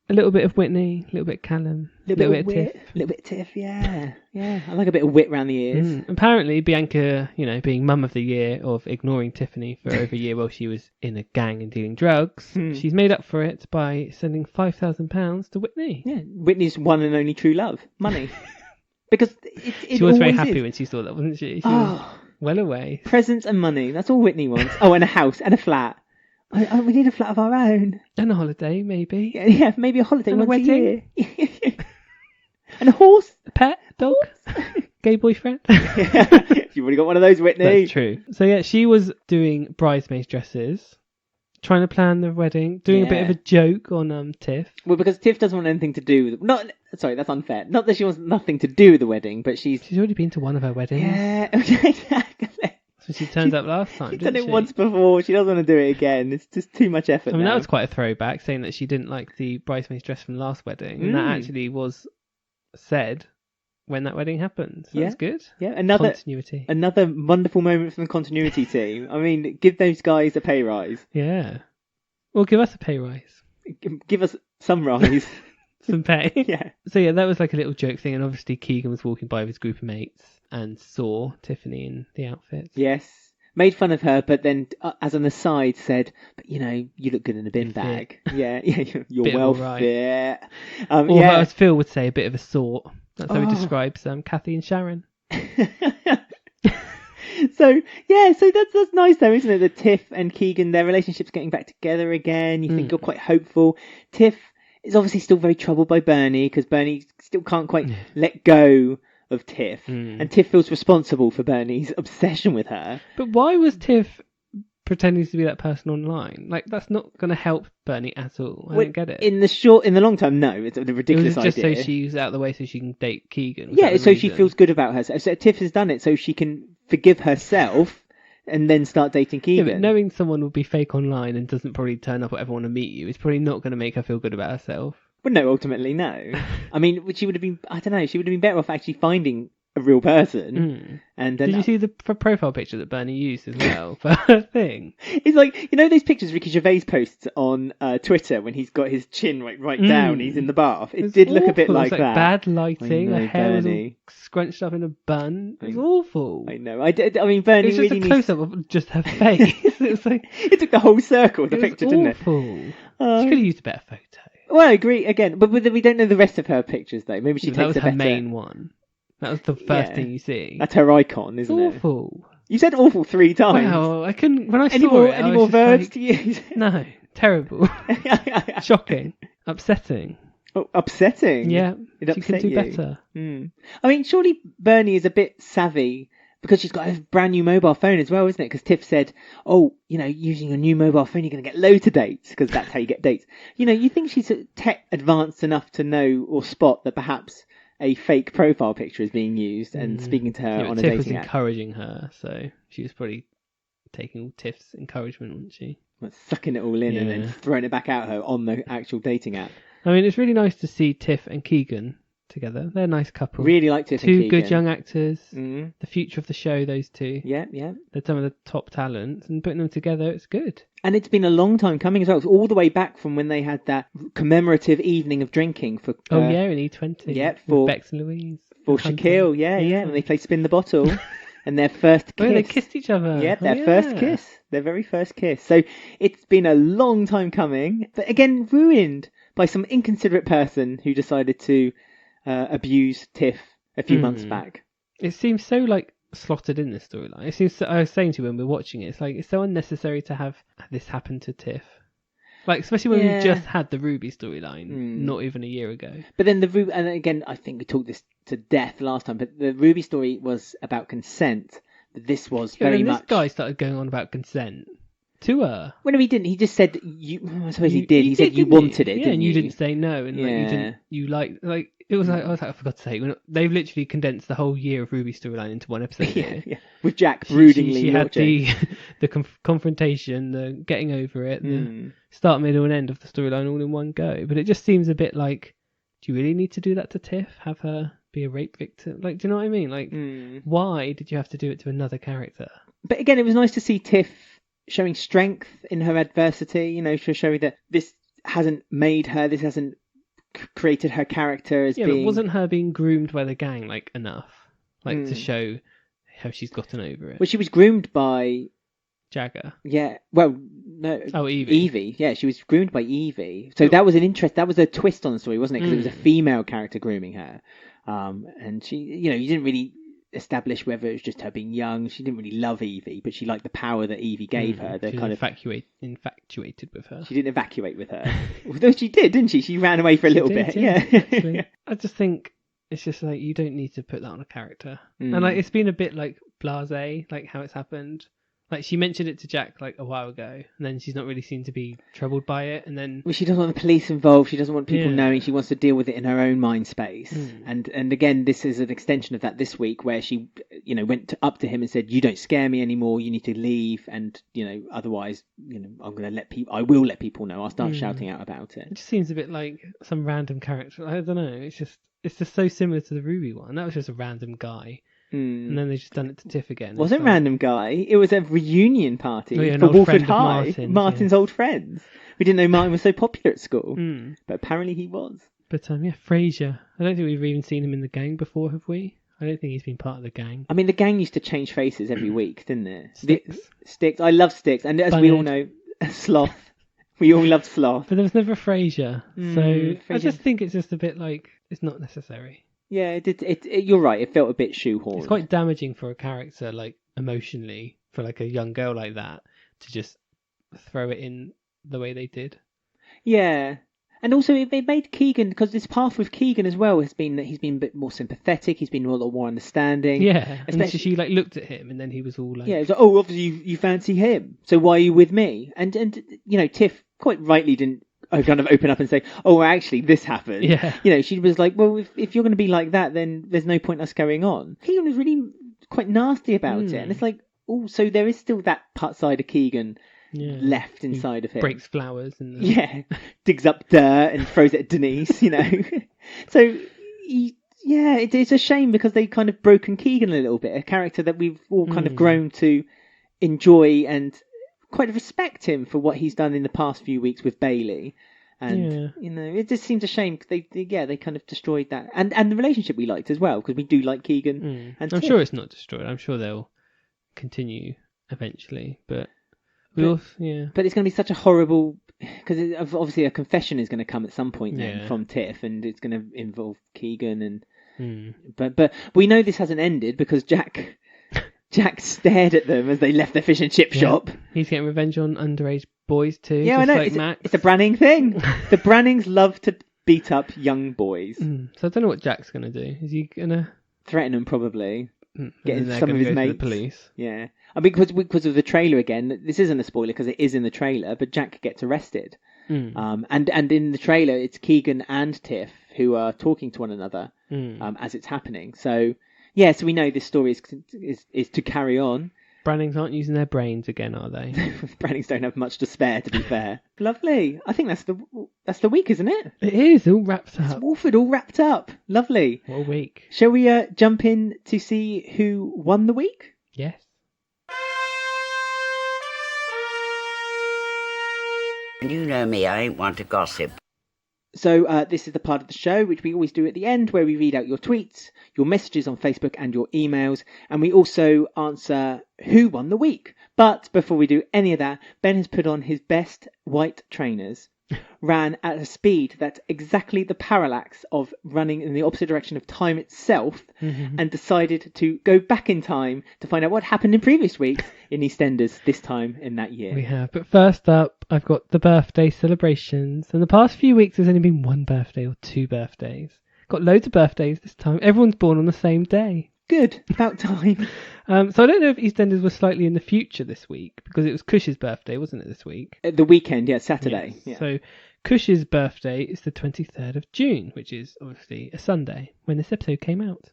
a little bit of Whitney, a little bit of Callum, a little bit of Tiff. A little bit of Tiff, yeah. I like a bit of wit around the ears. Apparently, Bianca, being mum of the year of ignoring Tiffany for over a year while she was in a gang and dealing drugs, she's made up for it by sending £5,000 to Whitney. Yeah, Whitney's one and only true love, money. Because she was very happy when she saw that, wasn't she? She was well away. Presents and money, that's all Whitney wants. Oh, and a house and a flat. We need a flat of our own. And a holiday, maybe. Yeah, maybe a holiday and once a year. And a horse. A pet, dog, gay boyfriend. You've already got one of those, Whitney. That's true. So yeah, she was doing bridesmaids dresses, trying to plan the wedding, doing a bit of a joke on Tiff. Well, because Tiff doesn't want anything to do with that's unfair. Not that she wants nothing to do with the wedding, but she's already been to one of her weddings. Yeah, exactly. So she turned up last time. She's done it once before. She doesn't want to do it again. It's just too much effort. I mean, that was quite a throwback, saying that she didn't like the bridesmaid's dress from last wedding, and that actually was said when that wedding happened. So that's good. Yeah, another wonderful moment from the continuity team. I mean, give those guys a pay rise. Yeah. Well, give us a pay rise. Give us some rise. Some pay. Yeah. So yeah, that was like a little joke thing, and obviously Keegan was walking by with his group of mates and saw Tiffany in the outfit. Yes. Made fun of her, but then as an aside said, but you look good in a bin bag. Yeah, you're well fit. Or as Phil would say, a bit of a sort. That's how he describes Kathy and Sharon. So that's nice though, isn't it? That Tiff and Keegan, their relationship's getting back together again. You think you're quite hopeful. Tiff is obviously still very troubled by Bernie because Bernie still can't quite let go of Tiff, and Tiff feels responsible for Bernie's obsession with her. But why was Tiff pretending to be that person online? Like, that's not going to help Bernie at all. I don't get it. In the long term, no, it's a ridiculous idea. Just so she's out of the way so she can date Keegan. Yeah, so she feels good about herself. So Tiff has done it so she can forgive herself and then start dating Keegan. Yeah, but knowing someone will be fake online and doesn't probably turn up or ever want to meet you is probably not going to make her feel good about herself. Well, no, ultimately, no. I mean, she would have been, I don't know, she would have been better off actually finding a real person. And did you see the profile picture that Bernie used as well for her thing? It's like, those pictures Ricky Gervais posts on Twitter when he's got his chin right down, he's in the bath. It did look a bit like that. Bad lighting, her hair was all scrunched up in a bun. It was awful. I know. I mean, Bernie really needs... a close-up of just her face. It was like... It took the whole circle of the picture, didn't it? She could have used a better photo. Well, I agree again, but we don't know the rest of her pictures though. Maybe she takes that was a her better... main one. That was the first thing you see. That's her icon, isn't it? Awful. You said awful 3 times. Well, I couldn't. When I saw it, any more verbs to use? No, terrible, shocking, upsetting. Oh, upsetting. Yeah, she can do better. I mean, surely Bernie is a bit savvy. Because she's got a brand new mobile phone as well, isn't it? Because Tiff said, using a new mobile phone, you're going to get loads of dates, because that's how you get dates. You think she's tech advanced enough to know or spot that perhaps a fake profile picture is being used and speaking to her on a dating app. Tiff was encouraging her, so she was probably taking all Tiff's encouragement, wasn't she? Well, sucking it all in and then throwing it back at her on the actual dating app. I mean, it's really nice to see Tiff and Keegan together. They're a nice couple. Really like Tiff and Keegan. 2 good young actors. The future of the show, those 2. Yeah. They're some of the top talents, and putting them together, it's good. And it's been a long time coming as well. It's all the way back from when they had that commemorative evening of drinking for... in E20. Yeah, for Bex and Louise. For Shaquille, yeah. When they played Spin the Bottle. and their first kiss. Oh, they kissed each other. Yeah, their first kiss. Their very first kiss. So it's been a long time coming, but again, ruined by some inconsiderate person who decided to abuse Tiff a few months back. It seems so like slotted in this storyline. It seems so, I was saying to you when we were watching it, it's like it's so unnecessary to have this happen to Tiff. Like, especially when we just had the Ruby storyline, not even a year ago. But then and again, I think we talked this to death last time, but the Ruby story was about consent. But this was very much... This guy started going on about consent to her. Well, no, he didn't. He just said, I suppose he did. He said you wanted it, yeah, didn't and you you? didn't say no. And it was like, I was like, for God's sake, they've literally condensed the whole year of Ruby storyline into one episode here. Yeah. With Jack broodingly She had watching. the confrontation, the getting over it, the start, middle and end of the storyline all in one go. But it just seems a bit like, do you really need to do that to Tiff? Have her be a rape victim? Like, do you know what I mean? Like, why did you have to do it to another character? But again, it was nice to see Tiff showing strength in her adversity, showing that this hasn't made her, this hasn't created her character as being... but wasn't her being groomed by the gang, like, enough? Like, to show how she's gotten over it? Well, she was groomed by... Jagger. Yeah, well, no. Oh, Evie. Evie, yeah, she was groomed by Evie. So that was that was a twist on the story, wasn't it? Because it was a female character grooming her. And she, you didn't really establish whether it was just her being young. She didn't really love Evie, but she liked the power that Evie gave her. The she kind of infatuated with her. She didn't evacuate with her. Although she did, didn't she? She ran away for a little bit. Yeah. I just think it's just like, you don't need to put that on a character. And like, it's been a bit like blasé, like how it's happened. Like, she mentioned it to Jack like a while ago, and then she's not really seemed to be troubled by it. And then, well, she doesn't want the police involved. She doesn't want people knowing. She wants to deal with it in her own mind space. And again, this is an extension of that this week, where she, went up to him and said, "You don't scare me anymore. You need to leave, and otherwise, I'm going to I will let people know. I'll start shouting out about it." It just seems a bit like some random character. I don't know. It's just so similar to the Ruby one. That was just a random guy. And then they just done it to Tiff again. It wasn't random guy. It was a reunion party for Wolford High. Martin's old friends. We didn't know Martin was so popular at school, but apparently he was. But Frasier. I don't think we've even seen him in the gang before, have we? I don't think he's been part of the gang. I mean, the gang used to change faces every week, didn't it? Sticks. I love Sticks, and as we all know, Sloth. We all loved Sloth. But there was never a Frasier, so Frasier. I just think it's just a bit like, it's not necessary. Yeah, it did. You're right. It felt a bit shoehorned. It's quite damaging for a character, like emotionally, for like a young girl like that, to just throw it in the way they did. Yeah, and also it made Keegan, because this path with Keegan as well has been that he's been a bit more sympathetic. He's been a lot more understanding. Yeah, especially she like looked at him, and then he was all like, yeah, it was like, oh, obviously you fancy him, so why are you with me? And Tiff quite rightly didn't kind of open up and say, oh, actually, this happened. Yeah. She was like, well, if you're going to be like that, then there's no point us carrying on. Keegan was really quite nasty about it. And it's like, oh, so there is still that side of Keegan left inside of him. Breaks flowers. And digs up dirt and throws it at Denise, So, it's a shame because they kind of broken Keegan a little bit, a character that we've all kind of grown to enjoy and quite respect him for what he's done in the past few weeks with Bailey, and it just seems a shame. They kind of destroyed that, and the relationship we liked as well, because we do like Keegan. And I'm sure it's not destroyed. I'm sure they'll continue eventually, but but it's going to be such a horrible, because obviously a confession is going to come at some point then from Tiff, and it's going to involve Keegan, and but we know this hasn't ended because Jack stared at them as they left the fish and chip shop. He's getting revenge on underage boys too. Yeah, I know. Like it's a Branning thing. The Brannings love to beat up young boys. So I don't know what Jack's going to do. Is he going to threaten them? Probably. Getting some of his mates. To the police. Yeah. I mean, because of the trailer again. This isn't a spoiler because it is in the trailer. But Jack gets arrested. And in the trailer, it's Keegan and Tiff who are talking to one another as it's happening. So. Yeah, so we know this story is to carry on. Brannings aren't using their brains again, are they? Brannings don't have much to spare, to be fair. Lovely. I think that's the week, isn't it? It is. All wrapped up. It's Wolford all wrapped up. Lovely. What a week. Shall we jump in to see who won the week? Yes. You know me, I ain't one to gossip. So this is the part of the show which we always do at the end, where we read out your tweets, your messages on Facebook and your emails, and we also answer who won the week. But before we do any of that, Ben has put on his best white trainers, ran at a speed that's exactly the parallax of running in the opposite direction of time itself, and decided to go back in time to find out what happened in previous weeks in EastEnders this time in that year. We have. But first up, I've got the birthday celebrations. In the past few weeks, there's only been one birthday or two birthdays. Got loads of birthdays this time. Everyone's born on the same day. Good, about time. So I don't know if EastEnders was slightly in the future this week, because it was Kush's birthday, wasn't it, this week? The weekend, yeah, Saturday. Yes. Yeah. So Kush's birthday is the 23rd of June, which is obviously a Sunday when this episode came out.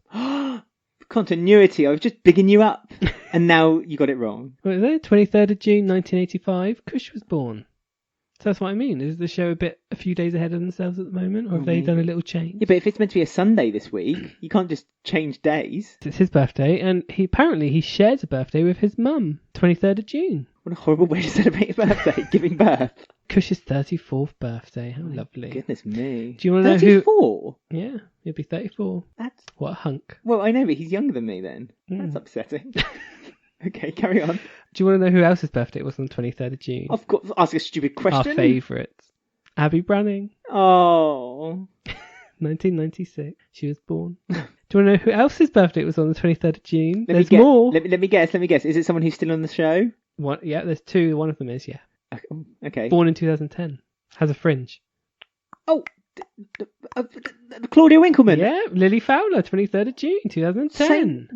Continuity, I was just bigging you up, and now you got it wrong. What is it? 23rd of June 1985, Kush was born. So that's what I mean. Is the show a few days ahead of themselves at the moment, or have they done a little change? Yeah, but if it's meant to be a Sunday this week, you can't just change days. It's his birthday, and he shares a birthday with his mum, 23rd of June. What a horrible way to celebrate a birthday, giving birth. Kush's 34th birthday. How lovely. Goodness me. Do you want to know 34? who... Yeah, he'll be 34. That's... What a hunk. Well, I know, but he's younger than me then. That's upsetting. Okay, carry on. Do you want to know who else's birthday it was on the 23rd of June? I've got to ask a stupid question. Our favourites. Abby Branning. Oh. 1996. She was born. Do you want to know who else's birthday it was on the 23rd of June? There's more. more. Let me guess. Is it someone who's still on the show? One, yeah, there's two. One of them is, yeah. Okay. Born in 2010. Has a fringe. Oh, Claudia Winkleman. Yeah, Lily Fowler, 23rd of June, 2010.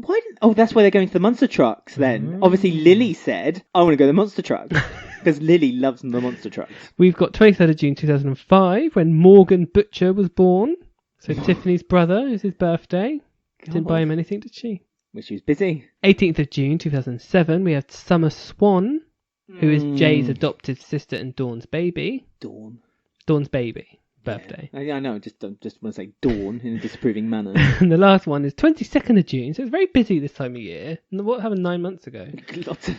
That's why they're going to the monster trucks then. Obviously, Lily said, I want to go to the monster trucks. Because Lily loves the monster trucks. We've got 23rd of June, 2005, when Morgan Butcher was born. So Tiffany's brother is his birthday. Didn't buy him anything, did she? Well, she was busy. 18th of June, 2007, we have Summer Swan, who is Jay's adopted sister and Dawn's baby. Dawn's baby. Birthday. Yeah, I know, I just want to say Dawn in a disapproving manner. And the last one is 22nd of June, so it's very busy this time of year. And what happened 9 months ago?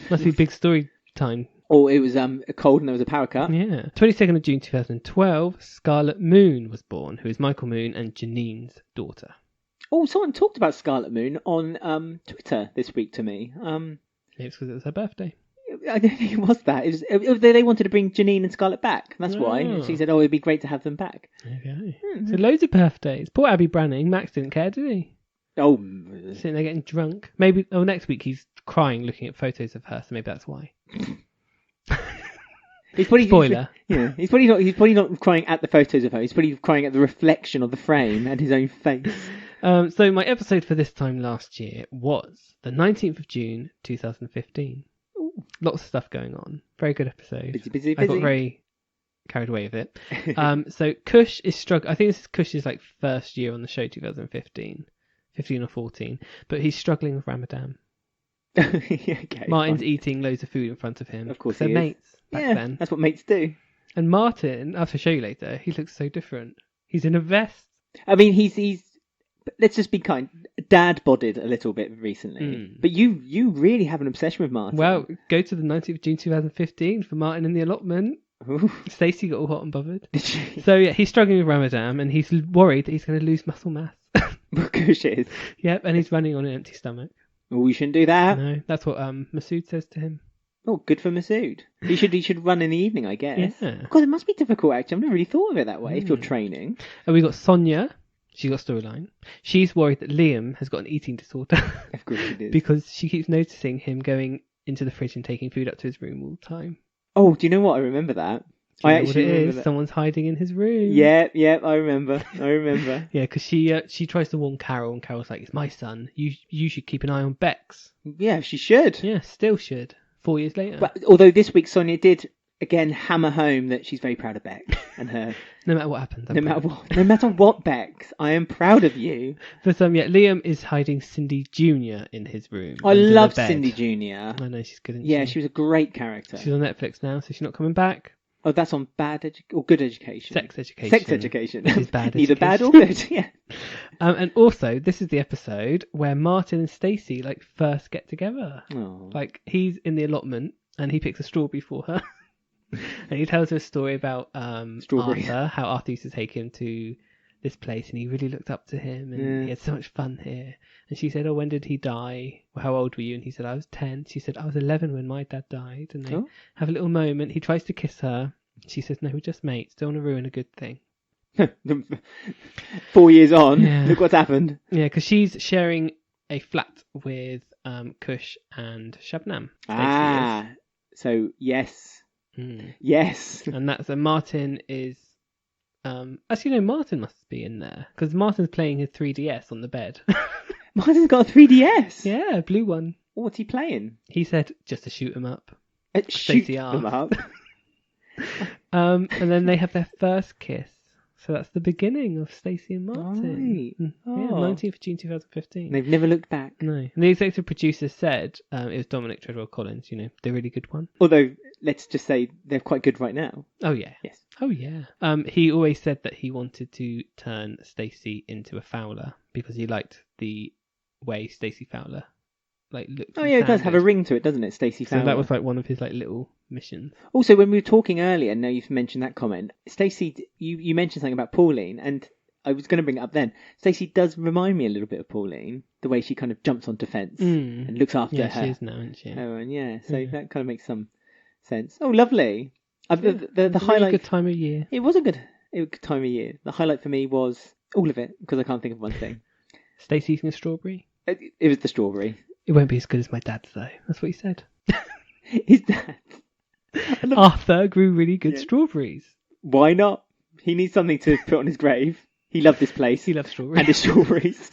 Must be big story time. Oh, it was cold and there was a power cut. Yeah. 22nd of June 2012, Scarlet Moon was born, who is Michael Moon and Janine's daughter. Oh, someone talked about Scarlet Moon on Twitter this week to me. Maybe it's because it was her birthday. I don't think it was that. They wanted to bring Janine and Scarlett back. That's why. She said, it'd be great to have them back. Okay. So loads of birthdays. Poor Abby Branning. Max didn't care, did he? Oh. Sitting there getting drunk. Maybe, next week he's crying looking at photos of her, so maybe that's why. Spoiler. He's probably not crying at the photos of her. He's probably crying at the reflection of the frame and his own face. So my episode for this time last year was the 19th of June 2015. Ooh. Lots of stuff going on. Very good episode. Busy. I got very carried away with it. So Kush is struggling. I think this is Kush's first year on the show, 2015, 15 or 14. But he's struggling with Ramadan. Okay, Martin's eating loads of food in front of him. Of course, they're he mates back then. That's what mates do. And Martin, I'll show you later. He looks so different. He's in a vest. I mean, he's. Let's just be kind. Dad-bodied a little bit recently, but you really have an obsession with Martin. Well, go to the 19th of June 2015 for Martin in the allotment. Stacey got all hot and bothered. Did she? So yeah, he's struggling with Ramadan and he's worried that he's going to lose muscle mass. Kush is. Yep, and he's running on an empty stomach. Oh, you shouldn't do that. No, that's what Masood says to him. Oh, good for Masood. He should run in the evening, I guess. Yeah. God, it must be difficult, actually. I've never really thought of it that way, if you're training. And we got Sonia. She's got a storyline. She's worried that Liam has got an eating disorder. Of course she did. Because she keeps noticing him going into the fridge and taking food up to his room all the time. Oh, do you know what? I remember that. I actually remember that. Someone's hiding in his room. Yeah, I remember. Yeah, because she tries to warn Carol, and Carol's like, "It's my son. You should keep an eye on Bex." Yeah, she should. Yeah, still should. 4 years later. But although this week Sonia did again hammer home that she's very proud of Bex and her. No matter what happens. No matter what, Bex, I am proud of you. But Liam is hiding Cindy Jr. in his room. I love Cindy Jr. I know, she's good. Yeah, she was a great character. She's on Netflix now, so she's not coming back. Oh, that's on Good Education. Sex Education. Sex Education. This is bad Either education. bad or good, yeah. And also, this is the episode where Martin and Stacey first get together. Oh. He's in the allotment and he picks a strawberry for her. And he tells her a story about Strawberries. Arthur, how Arthur used to take him to this place and he really looked up to him and he had so much fun here. And she said, oh, when did he die? Well, how old were you? And he said, I was 10. She said, I was 11 when my dad died. And they have a little moment. He tries to kiss her. She says, no, we're just mates. Don't want to ruin a good thing. 4 years on, look what's happened. Yeah, because she's sharing a flat with Kush and Shabnam. Stacey is. So yes. Yes. And that's Martin is... actually, no, Martin must be in there because Martin's playing his 3DS on the bed. Martin's got a 3DS? Yeah, a blue one. What's he playing? He said just to shoot him up. Shoot Stacey them up. And then they have their first kiss. So that's the beginning of Stacey and Martin. Right. Yeah, 19th of June 2015. They've never looked back. No. And the executive producer said it was Dominic Treadwell Collins, the really good one. Although, let's just say they're quite good right now. Oh, yeah. Yes. Oh, yeah. He always said that he wanted to turn Stacey into a Fowler because he liked the way Stacey Fowler looked. Oh, yeah, it does have a ring to it, doesn't it, Stacey Fowler? So that was one of his little missions. Also, when we were talking earlier, now you've mentioned that comment, Stacey, you mentioned something about Pauline, and I was going to bring it up then. Stacey does remind me a little bit of Pauline, the way she kind of jumps onto fence and looks after her. She is now, isn't she? Oh, and so that kind of makes some sense. Oh, lovely. The highlight... Really good time of year. It was a good time of year. The highlight for me was all of it, because I can't think of one thing. Stacey eating a strawberry? It was the strawberry. It won't be as good as my dad's, though. That's what he said. His dad? Arthur grew really good strawberries. Why not? He needs something to put on his grave. He loved this place. He loves strawberries. And his strawberries.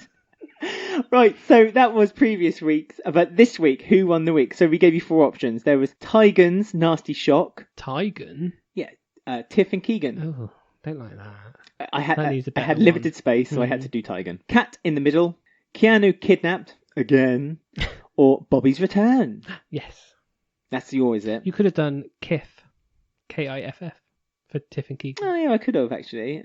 Right, so that was previous weeks. But this week, who won the week? So we gave you 4 options. There was Tygan's Nasty Shock. Tygan? Yeah, Tiff and Keegan. Oh, don't like that. I had limited space, so I had to do Tygan. Cat in the Middle. Keanu Kidnapped. Again. Or Bobby's Return. Yes. That's yours, is it? You could have done Kiff. Kiff for Tiff and Keegan. Oh, yeah, I could have, actually.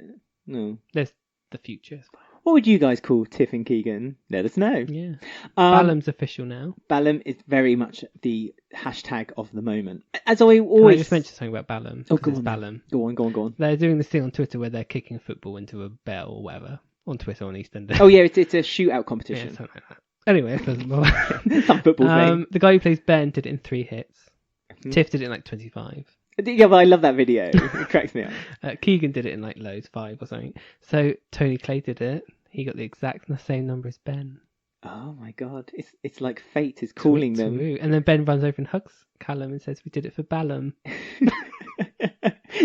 No. There's the future. What would you guys call Tiff and Keegan? Let us know. Yeah. Ballum's official now. Ballum is very much the hashtag of the moment. As I always... Can I just mention something about Ballum? Oh, go on. Ballum. Go on. They're doing this thing on Twitter where they're kicking a football into a bell or whatever. On Twitter, on EastEnders. Oh, yeah, it's a shootout competition. Yeah, something like that. Anyway, it doesn't matter. Some football thing. The guy who plays Ben did it in 3 hits. Tiff did it in 25. Yeah, but I love that video. It cracks me up. Keegan did it in loads, 5 or something. So Tony Clay did it. He got the same number as Ben. Oh my god, it's like fate is calling them. And then Ben runs over and hugs Callum and says, "We did it for Ballum."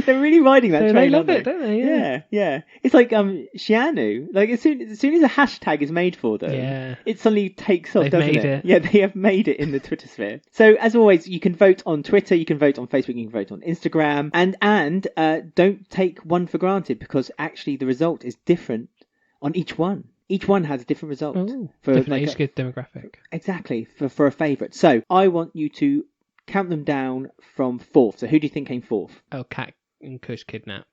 They're really riding that train. They love it, don't they? Yeah. It's like Keanu. Like as soon as a hashtag is made for them, it suddenly takes off. Doesn't it? Yeah, they have made it in the Twitter sphere. So as always, you can vote on Twitter, you can vote on Facebook, you can vote on Instagram, and don't take one for granted because actually the result is different on each one. Each one has a different result. For different age group demographic. Exactly, for a favourite. So I want you to count them down from 4th. So who do you think came 4th? Oh, Cat and Kush Kidnap.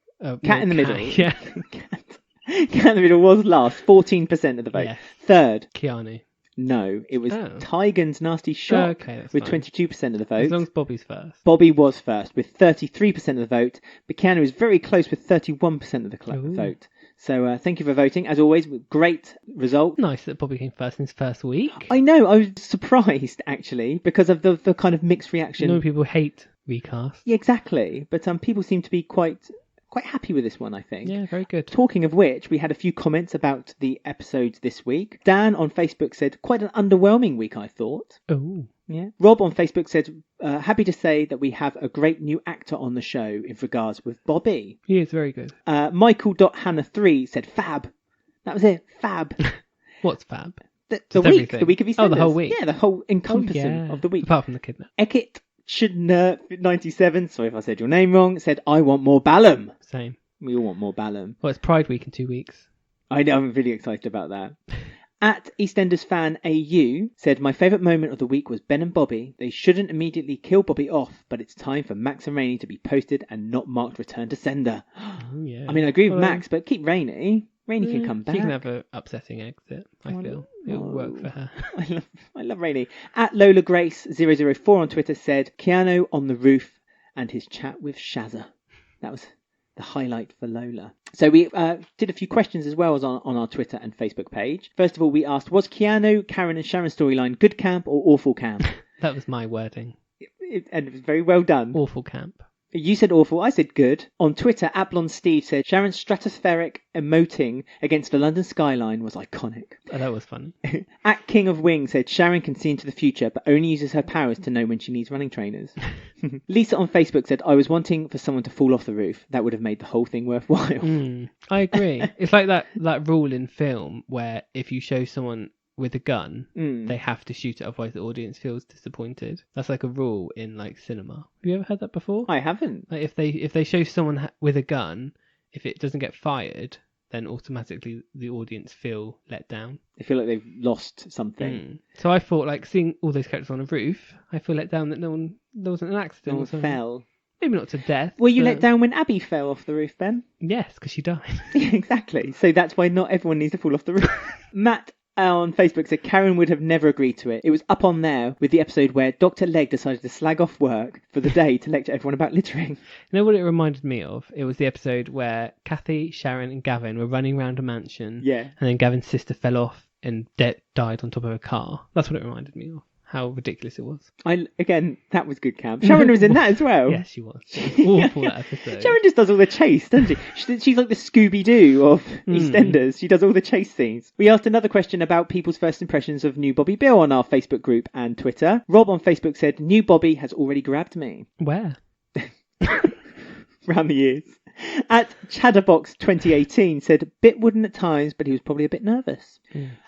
Cat in the Middle. Yeah. Cat in the Middle was last, 14% of the vote. Yes. 3rd. Keanu. No, it was Tygan's Nasty Shock with 22% of the vote. As long as Bobby's first. Bobby was first with 33% of the vote, but Keanu is very close with 31% of the vote. So thank you for voting. As always, great result. Nice that Bobby came first in his first week. I know, I was surprised actually because of the kind of mixed reaction. You know, people hate recasts. Yeah, exactly. But people seem to be quite happy with this one, I think. Yeah, very good. Talking of which, we had a few comments about the episodes this week. Dan on Facebook said, quite an underwhelming week, I thought. Oh. Yeah. Rob on Facebook said, happy to say that we have a great new actor on the show in regards with Bobby. He is very good. Michael.Hannah3 said, fab. That was it. Fab. What's fab? The week. The week of EastEnders. Oh, the whole week. Yeah, the whole encompassing of the week. Apart from the Kidnap. Ekit Shidner97, sorry if I said your name wrong, said, I want more Ballum. Same. We all want more Ballum. Well, it's Pride Week in 2 weeks. I know, I'm really excited about that. At EastEnders Fan AU said, my favourite moment of the week was Ben and Bobby. They shouldn't immediately kill Bobby off, but it's time for Max and Rainey to be posted and not marked return to sender. Yeah. I mean, I agree with Max, but keep Rainey. Rainey can come back. She can have an upsetting exit, I feel. It'll work for her. I love Rainey. At Lola Grace 004 on Twitter said, Keanu on the roof and his chat with Shazza. That was the highlight for Lola. So we did a few questions as well as on our Twitter and Facebook page. First of all, we asked, was Keanu, Karen and Sharon storyline good camp or awful camp? That was my wording. And it was very well done. Awful camp. You said awful, I said good. On Twitter, @BlondeSteve said Sharon's stratospheric emoting against the London skyline was iconic. Oh, that was funny. @King of Wing said Sharon can see into the future but only uses her powers to know when she needs running trainers. Lisa on Facebook said, I was wanting for someone to fall off the roof. That would have made the whole thing worthwhile. I agree. It's like that rule in film where if you show someone with a gun, they have to shoot it, otherwise the audience feels disappointed. That's like a rule in like cinema. Have you ever heard that before? I haven't. Like if they show someone with a gun, if it doesn't get fired, then automatically the audience feel let down. They feel like they've lost something. So I thought, like, seeing all those characters on a roof, I feel let down that there wasn't an accident. No one or something. fell. Maybe not to death. Were you let down when Abby fell off the roof, Ben? Yes, because she died. Yeah, exactly. So that's why not everyone needs to fall off the roof. Matt on Facebook said Karen would have never agreed to it. It was up on there with the episode where Dr. Legg decided to slag off work for the day to lecture everyone about littering. You know what it reminded me of? It was the episode where Kathy, Sharon and Gavin were running around a mansion. Yeah. And then Gavin's sister fell off and died on top of a car. That's what it reminded me of. How ridiculous it was. Again, that was good camp. Sharon was in that as well. Yes, she was. It was awful, that episode. Sharon just does all the chase, doesn't she? She's like the Scooby-Doo of EastEnders. She does all the chase scenes. We asked another question about people's first impressions of New Bobby Bill on our Facebook group and Twitter. Rob on Facebook said, New Bobby has already grabbed me. Where? Round the ears. @Chadderbox 2018 said, bit wooden at times, but he was probably a bit nervous.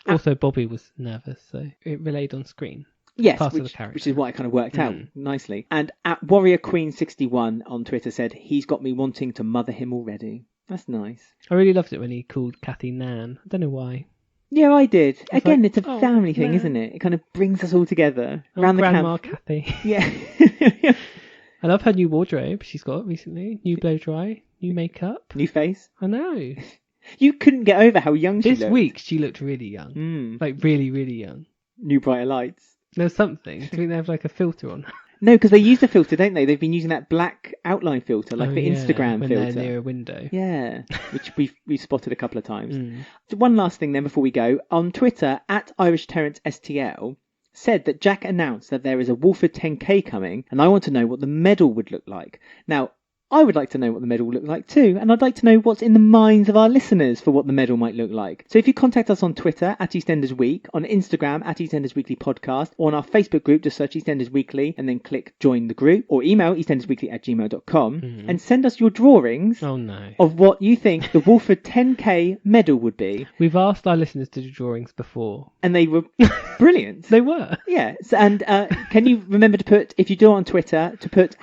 Also, Bobby was nervous, so it relayed on screen. Yes, Part of the character. which is what I kind of worked out nicely. And @WarriorQueen61 on Twitter said, he's got me wanting to mother him already. That's nice. I really loved it when he called Kathy Nan. I don't know why. Yeah, I did. Again, like, it's a family thing, Nan. isn't it? It kind of brings us all together. Around the Grandma camp. Kathy. Yeah. I love her new wardrobe she's got recently. New blow dry, new makeup. New face. I know. You couldn't get over how young she looked. This week she looked really young. Like really, really young. New brighter lights. There's something. Do you think they have like a filter on? No, because they use the filter, don't they? They've been using that black outline filter, like the Instagram when filter. They're near a window. Yeah, which we've spotted a couple of times. So one last thing then before we go. On Twitter, @IrishTerrenceSTL said that Jack announced that there is a Wolford 10K coming, and I want to know what the medal would look like. Now, I would like to know what the medal would look like too, and I'd like to know what's in the minds of our listeners for what the medal might look like. So if you contact us on Twitter @EastEndersWeek, on Instagram @EastEnders Weekly Podcast, or on our Facebook group, just search EastEnders Weekly and then click join the group, or email eastenders@gmail.com and send us your drawings of what you think the Wolford 10K medal would be. We've asked our listeners to do drawings before. And they were brilliant. They were. Yeah. And can you remember to put, if you do it on Twitter, to put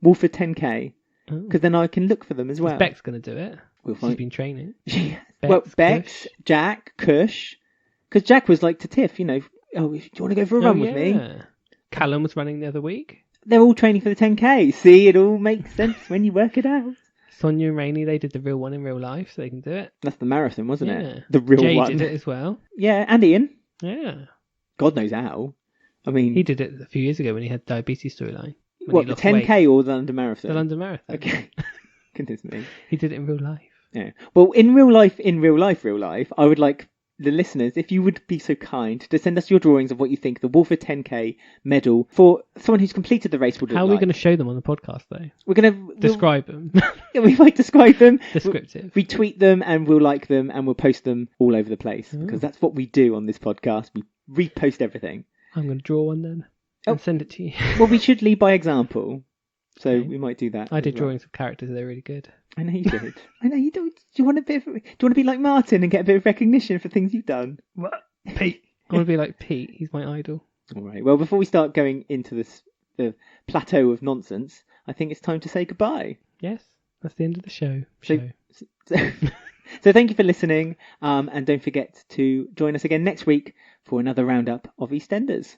#Wolford 10K, because then I can look for them as well. Beck's going to do it. We'll She's been training. Bex, Kush. Jack, Kush. Because Jack was like to Tiff, you know, do you want to go for a run with me? Callum was running the other week. They're all training for the 10K. See, it all makes sense when you work it out. Sonia and Rainey, they did the real one in real life, so they can do it. That's the marathon, wasn't it? The real Jay one. did it as well. Yeah, and Ian. Yeah. God knows how. I mean... He did it a few years ago when he had diabetes storyline. What, the 10K or the London Marathon? The London Marathon. Okay. Goodness me. He did it in real life. Yeah. Well, in real life, I would like the listeners, if you would be so kind, to send us your drawings of what you think the Wolford 10K medal for someone who's completed the race would look like. How are we going to show them on the podcast, though? We're going to... Describe them. We might describe them. Descriptive. We tweet them and we'll like them and we'll post them all over the place because that's what we do on this podcast. We repost everything. I'm going to draw one then. And send it to you. Well, we should lead by example. So we might do that. I did drawings of characters, they're really good. I know you did. I know you do. Do you want to be like Martin and get a bit of recognition for things you've done? What? Pete. I want to be like Pete. He's my idol. All right. Well, before we start going into the plateau of nonsense, I think it's time to say goodbye. Yes, that's the end of the show. So thank you for listening, and don't forget to join us again next week for another roundup of EastEnders.